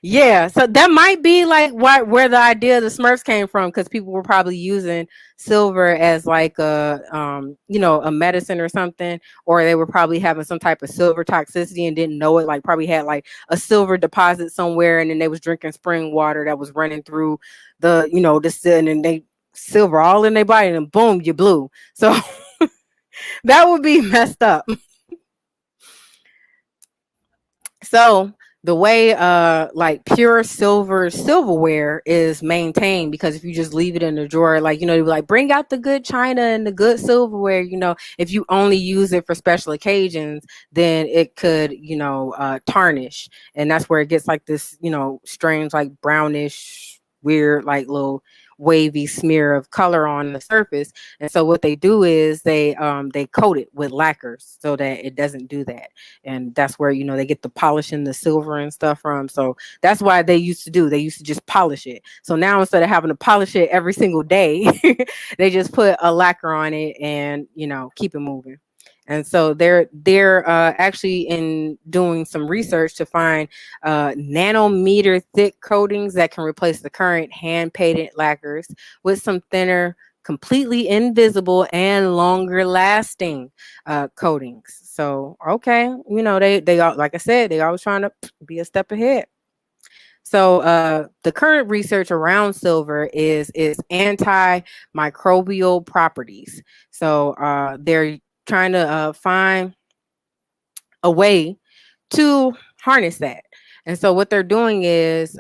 yeah, so that might be like where the idea of the Smurfs came from, because people were probably using silver as like a a medicine or something, or they were probably having some type of silver toxicity and didn't know it, like probably had like a silver deposit somewhere, and then they was drinking spring water that was running through the sin, and they silver all in their body, and boom, you blew. So that would be messed up. So the way like pure silverware is maintained, because if you just leave it in the drawer, like you like bring out the good china and the good silverware, if you only use it for special occasions, then it could tarnish, and that's where it gets like this strange, like brownish, weird, like little wavy smear of color on the surface. And so what they do is they coat it with lacquers so that it doesn't do that. And that's where they get the polishing the silver and stuff from. So that's why they used to just polish it. So now instead of having to polish it every single day, they just put a lacquer on it and keep it moving. And so they're actually in doing some research to find nanometer thick coatings that can replace the current hand painted lacquers with some thinner, completely invisible and longer lasting coatings. So okay, they all, like I said, they always trying to be a step ahead. So the current research around silver is antimicrobial properties. So they're trying to find a way to harness that. And so what they're doing is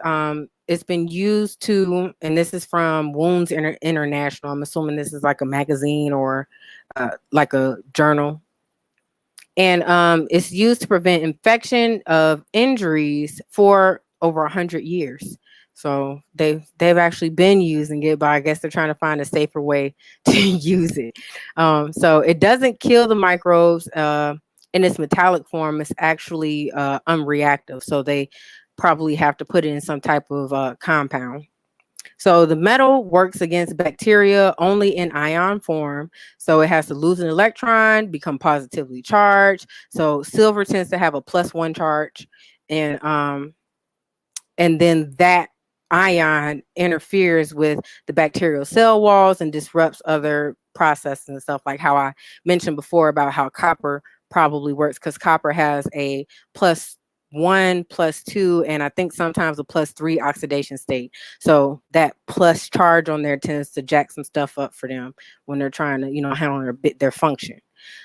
it's been used to, and this is from Wounds International. I'm assuming this is like a magazine or like a journal. And it's used to prevent infection of injuries for over 100 years. So they've actually been using it, but I guess they're trying to find a safer way to use it. So it doesn't kill the microbes. In its metallic form, it's actually unreactive. So they probably have to put it in some type of compound. So the metal works against bacteria only in ion form. So it has to lose an electron, become positively charged. So silver tends to have a +1 charge, and then that ion interferes with the bacterial cell walls and disrupts other processes and stuff, like how I mentioned before about how copper probably works, because copper has a +1, +2, and I think sometimes a +3 oxidation state. So that plus charge on there tends to jack some stuff up for them when they're trying to, handle their function.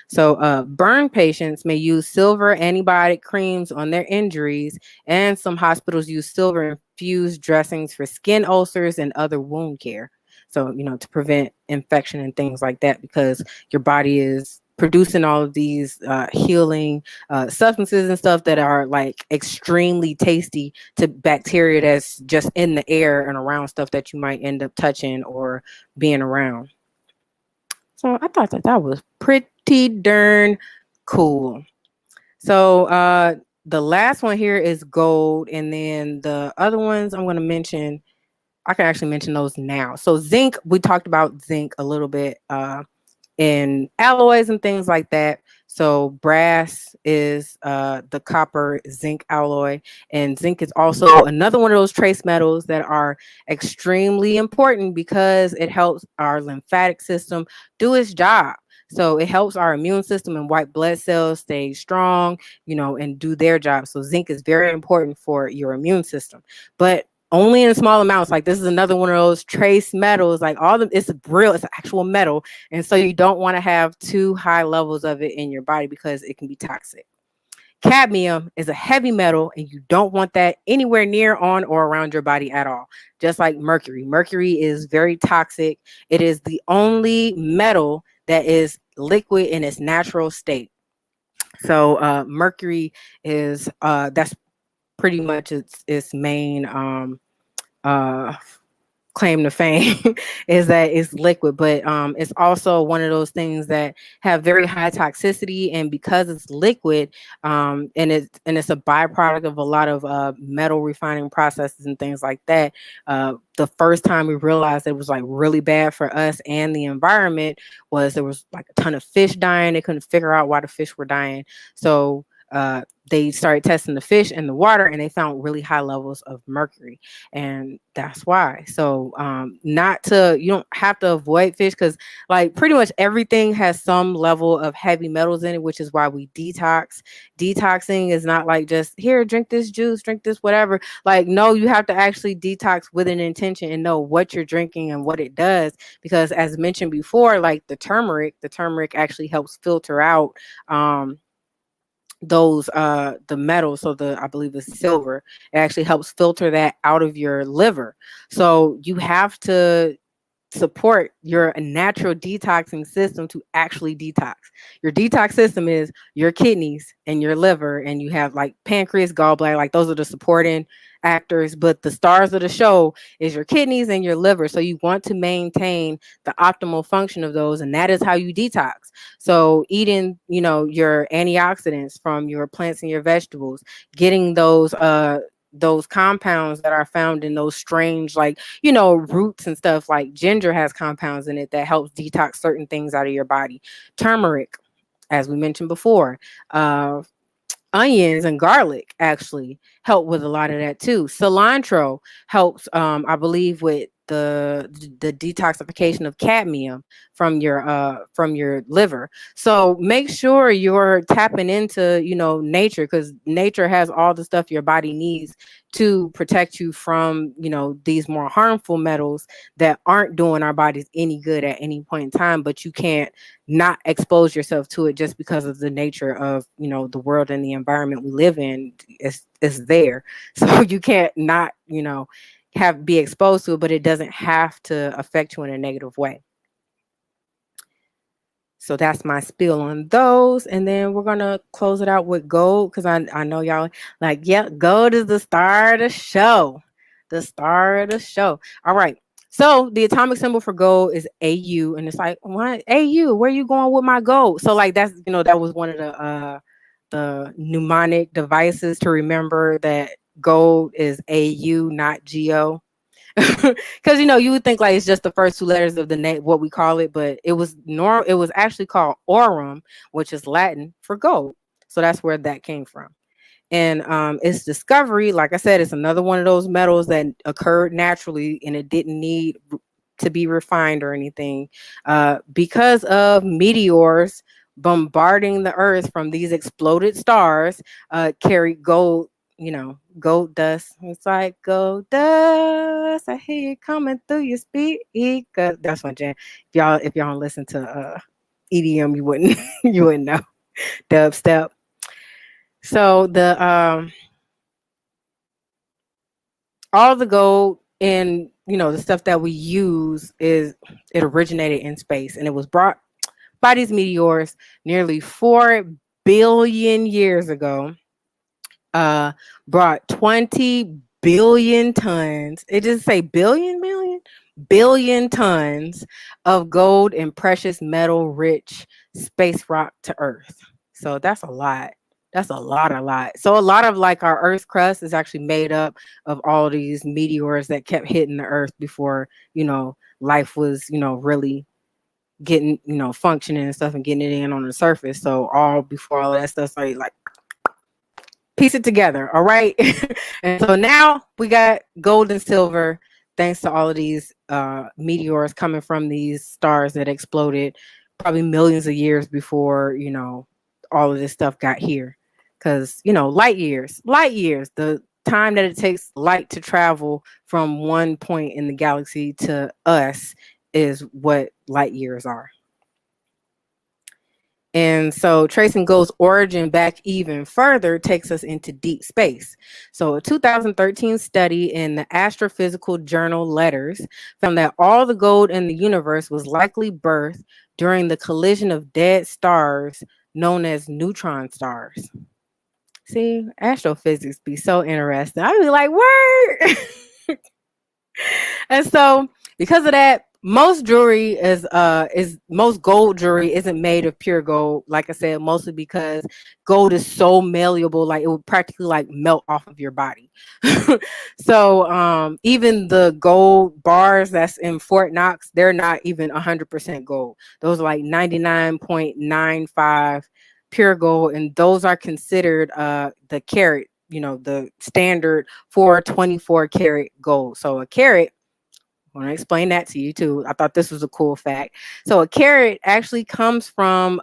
So burn patients may use silver antibiotic creams on their injuries, and some hospitals use silver infused dressings for skin ulcers and other wound care. So, to prevent infection and things like that, because your body is producing all of these healing substances and stuff that are like extremely tasty to bacteria that's just in the air and around stuff that you might end up touching or being around. So I thought that was pretty darn cool. So the last one here is gold, and then the other ones I'm going to mention, I can actually mention those now. So zinc, we talked about zinc a little bit in alloys and things like that. So brass is the copper zinc alloy, and zinc is also another one of those trace metals that are extremely important because it helps our lymphatic system do its job. So it helps our immune system and white blood cells stay strong, and do their job. So zinc is very important for your immune system, but only in small amounts. Like this is another one of those trace metals, like it's an actual metal. And so you don't want to have too high levels of it in your body because it can be toxic. Cadmium is a heavy metal, and you don't want that anywhere near, on, or around your body at all. Just like mercury. Mercury is very toxic. It is the only metal that is liquid in its natural state. So mercury is that's pretty much its main claim to fame is that it's liquid, but it's also one of those things that have very high toxicity, and because it's liquid, and it's a byproduct of a lot of metal refining processes and things like that. The first time we realized it was like really bad for us and the environment was there was like a ton of fish dying. They couldn't figure out why the fish were dying. So they started testing the fish and the water, and they found really high levels of mercury, and that's why. So you don't have to avoid fish, because like pretty much everything has some level of heavy metals in it, which is why we detox. Detoxing is not like just here, drink this juice, drink this whatever. Like, no, you have to actually detox with an intention and know what you're drinking and what it does, because as mentioned before, like the turmeric actually helps filter out those the metals. So I believe it's silver. It actually helps filter that out of your liver. So you have to support your natural detoxing system to actually detox. Your detox system is your kidneys and your liver, and you have like pancreas, gallbladder, like those are the supporting actors, but the stars of the show is your kidneys and your liver. So you want to maintain the optimal function of those, and that is how you detox. So eating, your antioxidants from your plants and your vegetables, getting those compounds that are found in those strange, like, roots and stuff. Like ginger has compounds in it that helps detox certain things out of your body. Turmeric, as we mentioned before, onions and garlic actually help with a lot of that too. Cilantro helps, I believe, with the detoxification of cadmium from your liver. So make sure you're tapping into nature, because nature has all the stuff your body needs to protect you from these more harmful metals that aren't doing our bodies any good at any point in time. But you can't not expose yourself to it just because of the nature of the world and the environment we live in. Is there, so you can't not be exposed to it, but it doesn't have to affect you in a negative way. So that's my spiel on those. And then we're going to close it out with gold, because I know y'all like, yeah, gold is the star of the show. The star of the show. All right. So the atomic symbol for gold is AU. And it's like, what? AU, where you going with my gold? So like that's, that was one of the mnemonic devices to remember that gold is AU, not GO. Because you would think like it's just the first two letters of the name, what we call it, but it was actually called aurum, which is Latin for gold. So that's where that came from. And its discovery, like I said, it's another one of those metals that occurred naturally, and it didn't need to be refined or anything, because of meteors bombarding the earth from these exploded stars, carried gold, gold dust. It's like gold dust. I hear you coming through your speaker. That's my jam. If y'all don't listen to EDM, you wouldn't know. Dubstep. So all the gold and the stuff that we use it originated in space, and it was brought by these meteors nearly 4 billion years ago. Brought 20 billion tons. It doesn't say billion tons of gold and precious metal rich space rock to Earth. So that's a lot. That's a lot. So a lot of like our Earth's crust is actually made up of all these meteors that kept hitting the Earth before, life was, really getting, functioning and stuff and getting it in on the surface. So all before all that stuff started like piece it together. All right. And so now we got gold and silver, thanks to all of these meteors coming from these stars that exploded probably millions of years before, all of this stuff got here. Because, light years, the time that it takes light to travel from one point in the galaxy to us is what light years are. And so tracing gold's origin back even further takes us into deep space. So a 2013 study in the Astrophysical Journal Letters found that all the gold in the universe was likely birthed during the collision of dead stars known as neutron stars. See, astrophysics be so interesting. I'd be like, word. And so because of that, most gold jewelry isn't made of pure gold. Like I said, mostly because gold is so malleable, like it would practically like melt off of your body. So even the gold bars that's in Fort Knox, they're not even 100% gold. Those are like 99.95 pure gold, and those are considered the carat, the standard for 24 karat gold. So a carat, I want to explain that to you too. I thought this was a cool fact. So a carat actually comes from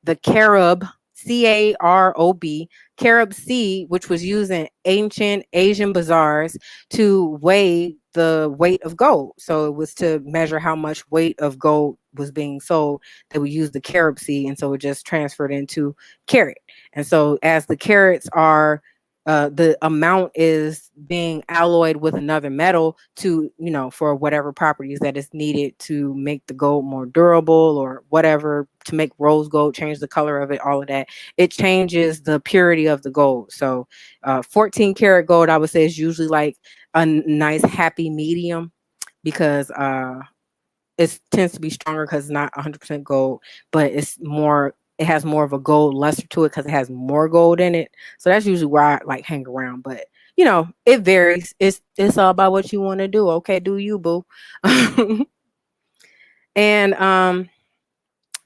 the carob, Carob, carob seed, which was used in ancient Asian bazaars to weigh the weight of gold. So it was to measure how much weight of gold was being sold. They would use the carob seed, and so it just transferred into carat. And so as the carats are the amount is being alloyed with another metal to, for whatever properties that is needed to make the gold more durable or whatever, to make rose gold, change the color of it, all of that. It changes the purity of the gold. So 14 karat gold, I would say, is usually like a nice happy medium, because it tends to be stronger because it's not 100% gold, but it has more of a gold luster to it because it has more gold in it. So that's usually where I like hang around. But it varies. It's all about what you want to do. Okay, do you, boo? And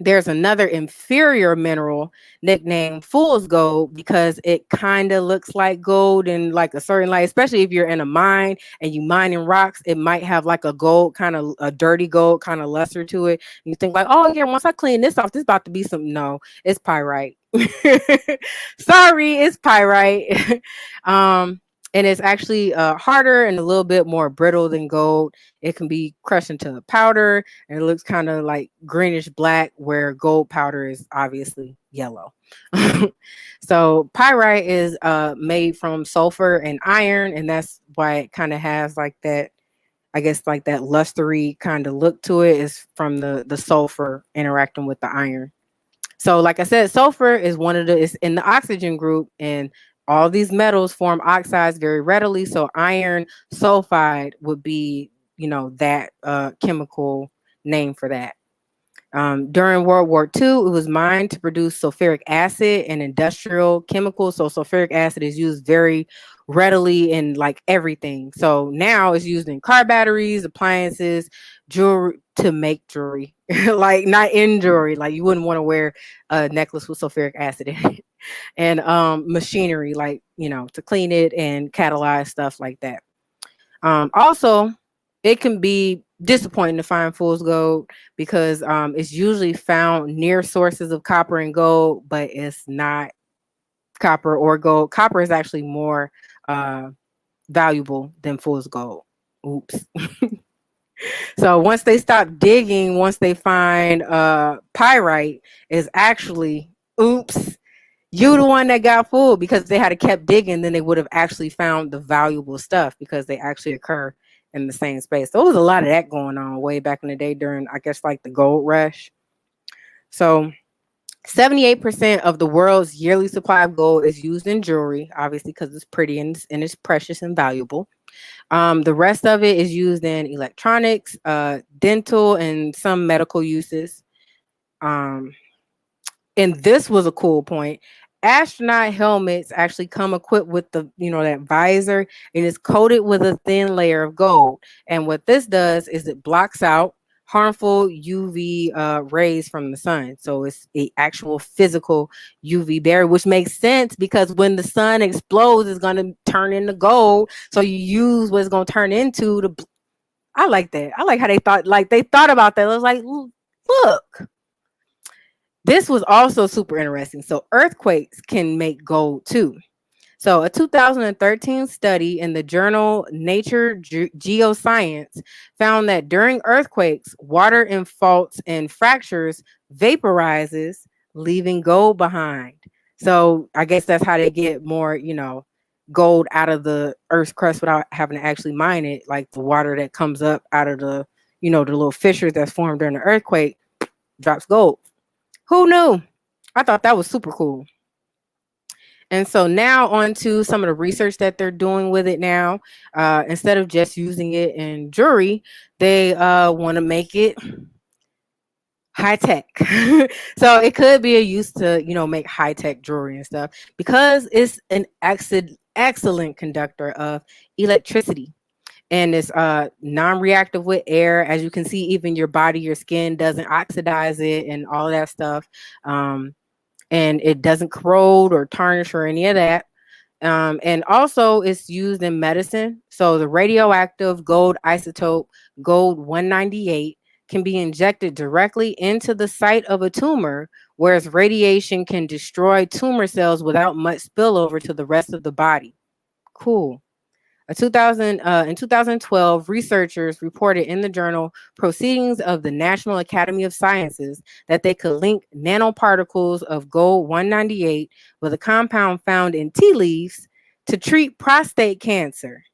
there's another inferior mineral nicknamed fool's gold because it kind of looks like gold in like a certain light, especially if you're in a mine and you mine in rocks. It might have like a gold, kind of a dirty gold kind of luster to it. You think like, oh yeah, once I clean this off, this is about to be some. No, it's pyrite. Sorry, it's pyrite. And it's actually harder and a little bit more brittle than gold. It can be crushed into a powder, and it looks kind of like greenish black, where gold powder is obviously yellow. So pyrite is made from sulfur and iron, and that's why it kind of has like that, I guess, like that lustery kind of look to it, is from the sulfur interacting with the iron. So like I said, sulfur is it's in the oxygen group, and all these metals form oxides very readily. So iron sulfide would be, that chemical name for that. During World War II, it was mined to produce sulfuric acid and industrial chemicals. So sulfuric acid is used very readily in like everything. So now it's used in car batteries, appliances, jewelry, to make jewelry. Like not in jewelry, like you wouldn't want to wear a necklace with sulfuric acid in it. And machinery, like, to clean it and catalyze stuff like that. Also, it can be disappointing to find fool's gold because it's usually found near sources of copper and gold, but it's not copper or gold. Copper is actually more valuable than fool's gold. Oops. So once they stop digging, once they find pyrite, is actually, oops, you the one that got fooled, because they had kept digging, then they would have actually found the valuable stuff, because they actually occur in the same space. There was a lot of that going on way back in the day during, I guess, like the gold rush. So 78% of the world's yearly supply of gold is used in jewelry, obviously because it's pretty and it's precious and valuable. The rest of it is used in electronics, dental, and some medical uses. And this was a cool point. Astronaut helmets actually come equipped with the, that visor, and it's coated with a thin layer of gold. And what this does is it blocks out harmful UV rays from the sun. So it's a actual physical UV barrier, which makes sense because when the sun explodes, it's going to turn into gold. So you use what it's going to turn into. I like that. I like how they thought about that. It was like, look. This was also super interesting. So earthquakes can make gold too. So a 2013 study in the journal Nature Geoscience found that during earthquakes, water in faults and fractures vaporizes, leaving gold behind. So I guess that's how they get more, gold out of the Earth's crust without having to actually mine it. Like the water that comes up out of the, the little fissures that's formed during the earthquake drops gold. Who knew? I thought that was super cool. And so now on to some of the research that they're doing with it now. Instead of just using it in jewelry, they want to make it high tech. So it could be a use to, make high tech jewelry and stuff, because it's an excellent conductor of electricity. And it's non-reactive with air. As you can see, even your body, your skin doesn't oxidize it and all that stuff. and it doesn't corrode or tarnish or any of that. And also, it's used in medicine. So the radioactive gold isotope gold 198 can be injected directly into the site of a tumor, whereas radiation can destroy tumor cells without much spillover to the rest of the body. Cool. In 2012, researchers reported in the journal Proceedings of the National Academy of Sciences that they could link nanoparticles of gold 198 with a compound found in tea leaves to treat prostate cancer.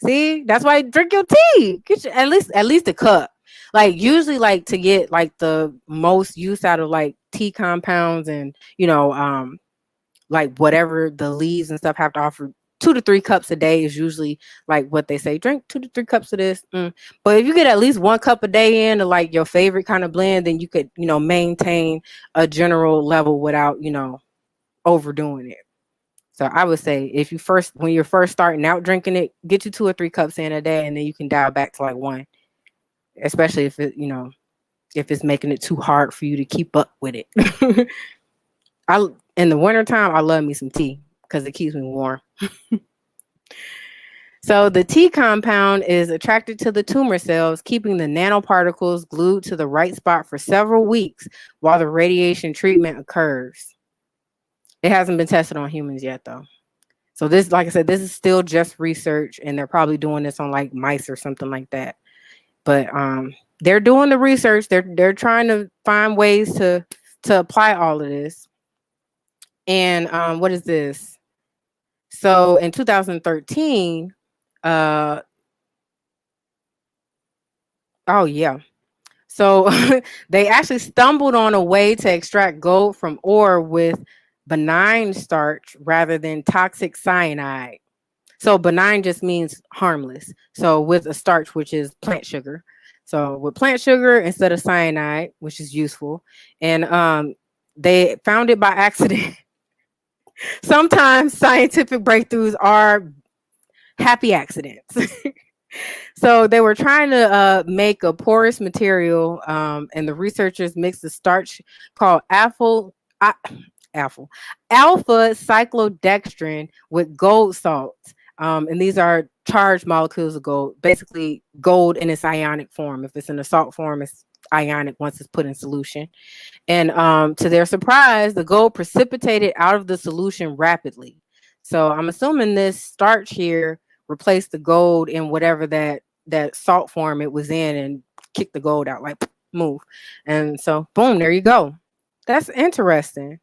See, that's why you drink your tea. Get your, at least a cup. Like usually, like to get like the most use out of like tea compounds and like whatever the leaves and stuff have to offer, 2 to 3 cups a day is usually like what they say. Drink 2 to 3 cups of this. But if you get at least 1 cup a day in of like your favorite kind of blend, then you could, maintain a general level without, overdoing it. So I would say when you're first starting out drinking it, get you 2 or 3 cups in a day, and then you can dial back to like one, especially if if it's making it too hard for you to keep up with it. In the wintertime, I love me some tea because it keeps me warm. So the T compound is attracted to the tumor cells, keeping the nanoparticles glued to the right spot for several weeks while the radiation treatment occurs. It hasn't been tested on humans yet, though. So this, like I said, this is still just research, and they're probably doing this on like mice or something like that. But they're doing the research. They're trying to find ways to apply all of this. And what is this? So in 2013, oh yeah. So they actually stumbled on a way to extract gold from ore with benign starch rather than toxic cyanide. So benign just means harmless. So with a starch, which is plant sugar. So with plant sugar instead of cyanide, which is useful. And they found it by accident. Sometimes scientific breakthroughs are happy accidents. So they were trying to make a porous material, and the researchers mixed the starch called alpha cyclodextrin with gold salts. And these are charged molecules of gold, basically gold in its ionic form. If it's in a salt form, it's ionic once it's put in solution. And to their surprise, the gold precipitated out of the solution rapidly. So I'm assuming this starch here replaced the gold in whatever that salt form it was in and kicked the gold out, like move. And so boom, there you go. That's interesting.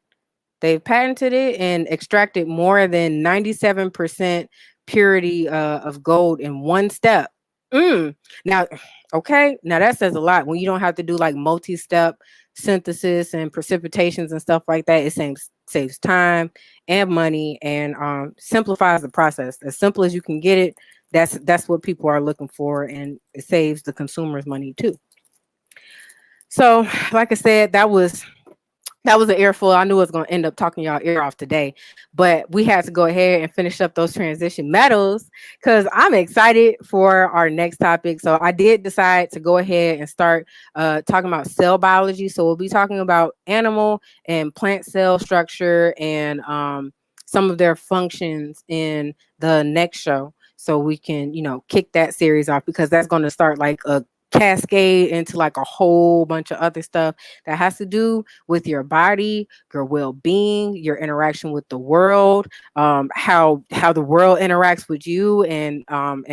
They've patented it and extracted more than 97% purity of gold in one step. Now, okay, now that says a lot. When you don't have to do like multi-step synthesis and precipitations and stuff like that, it saves time and money, and simplifies the process. As simple as you can get it, that's what people are looking for, and it saves the consumers money too. So, like I said, that was an earful. I knew I was going to end up talking y'all ear off today, but we had to go ahead and finish up those transition metals because I'm excited for our next topic. So I did decide to go ahead and start talking about cell biology. So we'll be talking about animal and plant cell structure and some of their functions in the next show. So we can, kick that series off, because that's going to start like a cascade into like a whole bunch of other stuff that has to do with your body, your well-being, your interaction with the world, how the world interacts with you and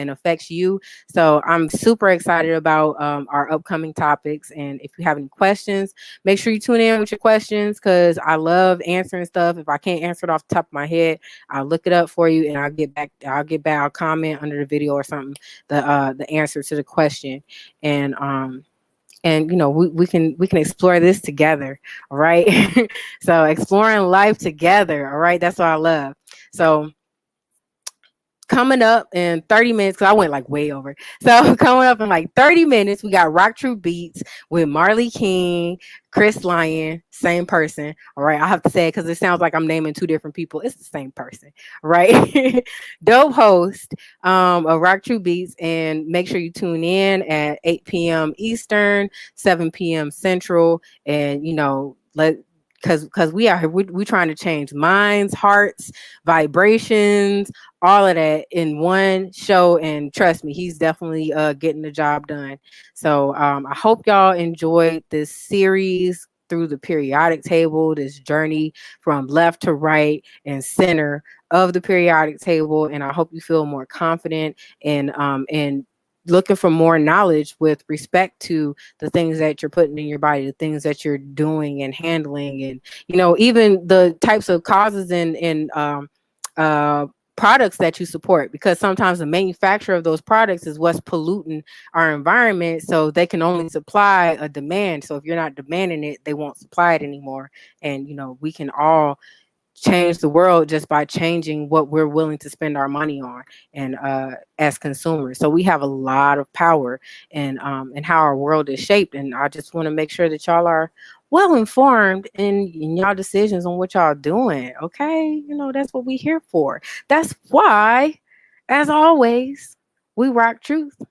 affects you. So I'm super excited about our upcoming topics. And if you have any questions, make sure you tune in with your questions, because I love answering stuff. If I can't answer it off the top of my head, I'll look it up for you and I'll get back. I'll comment under the video or something, the answer to the question. And we can explore this together. All right. So exploring life together. All right. That's what I love. So coming up in 30 minutes, because I went like way over. So coming up in like 30 minutes, we got RockTrue Beats with Marley King, Chris Lyon, same person. All right. I have to say it because it sounds like I'm naming two different people. It's the same person. Right. Dope host of RockTrue Beats. And make sure you tune in at 8 p.m. Eastern, 7 p.m. Central. And, because we trying to change minds, hearts, vibrations, all of that in one show. And trust me, he's definitely getting the job done. So I hope y'all enjoyed this series through the periodic table, this journey from left to right and center of the periodic table. And I hope you feel more confident and looking for more knowledge with respect to the things that you're putting in your body, the things that you're doing and handling, and even the types of causes and products that you support, because sometimes the manufacturer of those products is what's polluting our environment, so they can only supply a demand. So if you're not demanding it, they won't supply it anymore. And we can all change the world just by changing what we're willing to spend our money on, and as consumers. So we have a lot of power in how our world is shaped. And I just want to make sure that y'all are well informed in y'all decisions on what y'all doing. Okay, that's what we here for. That's why, as always, we rock truth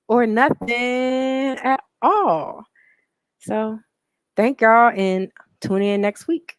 or nothing at all. So thank y'all, and tune in next week.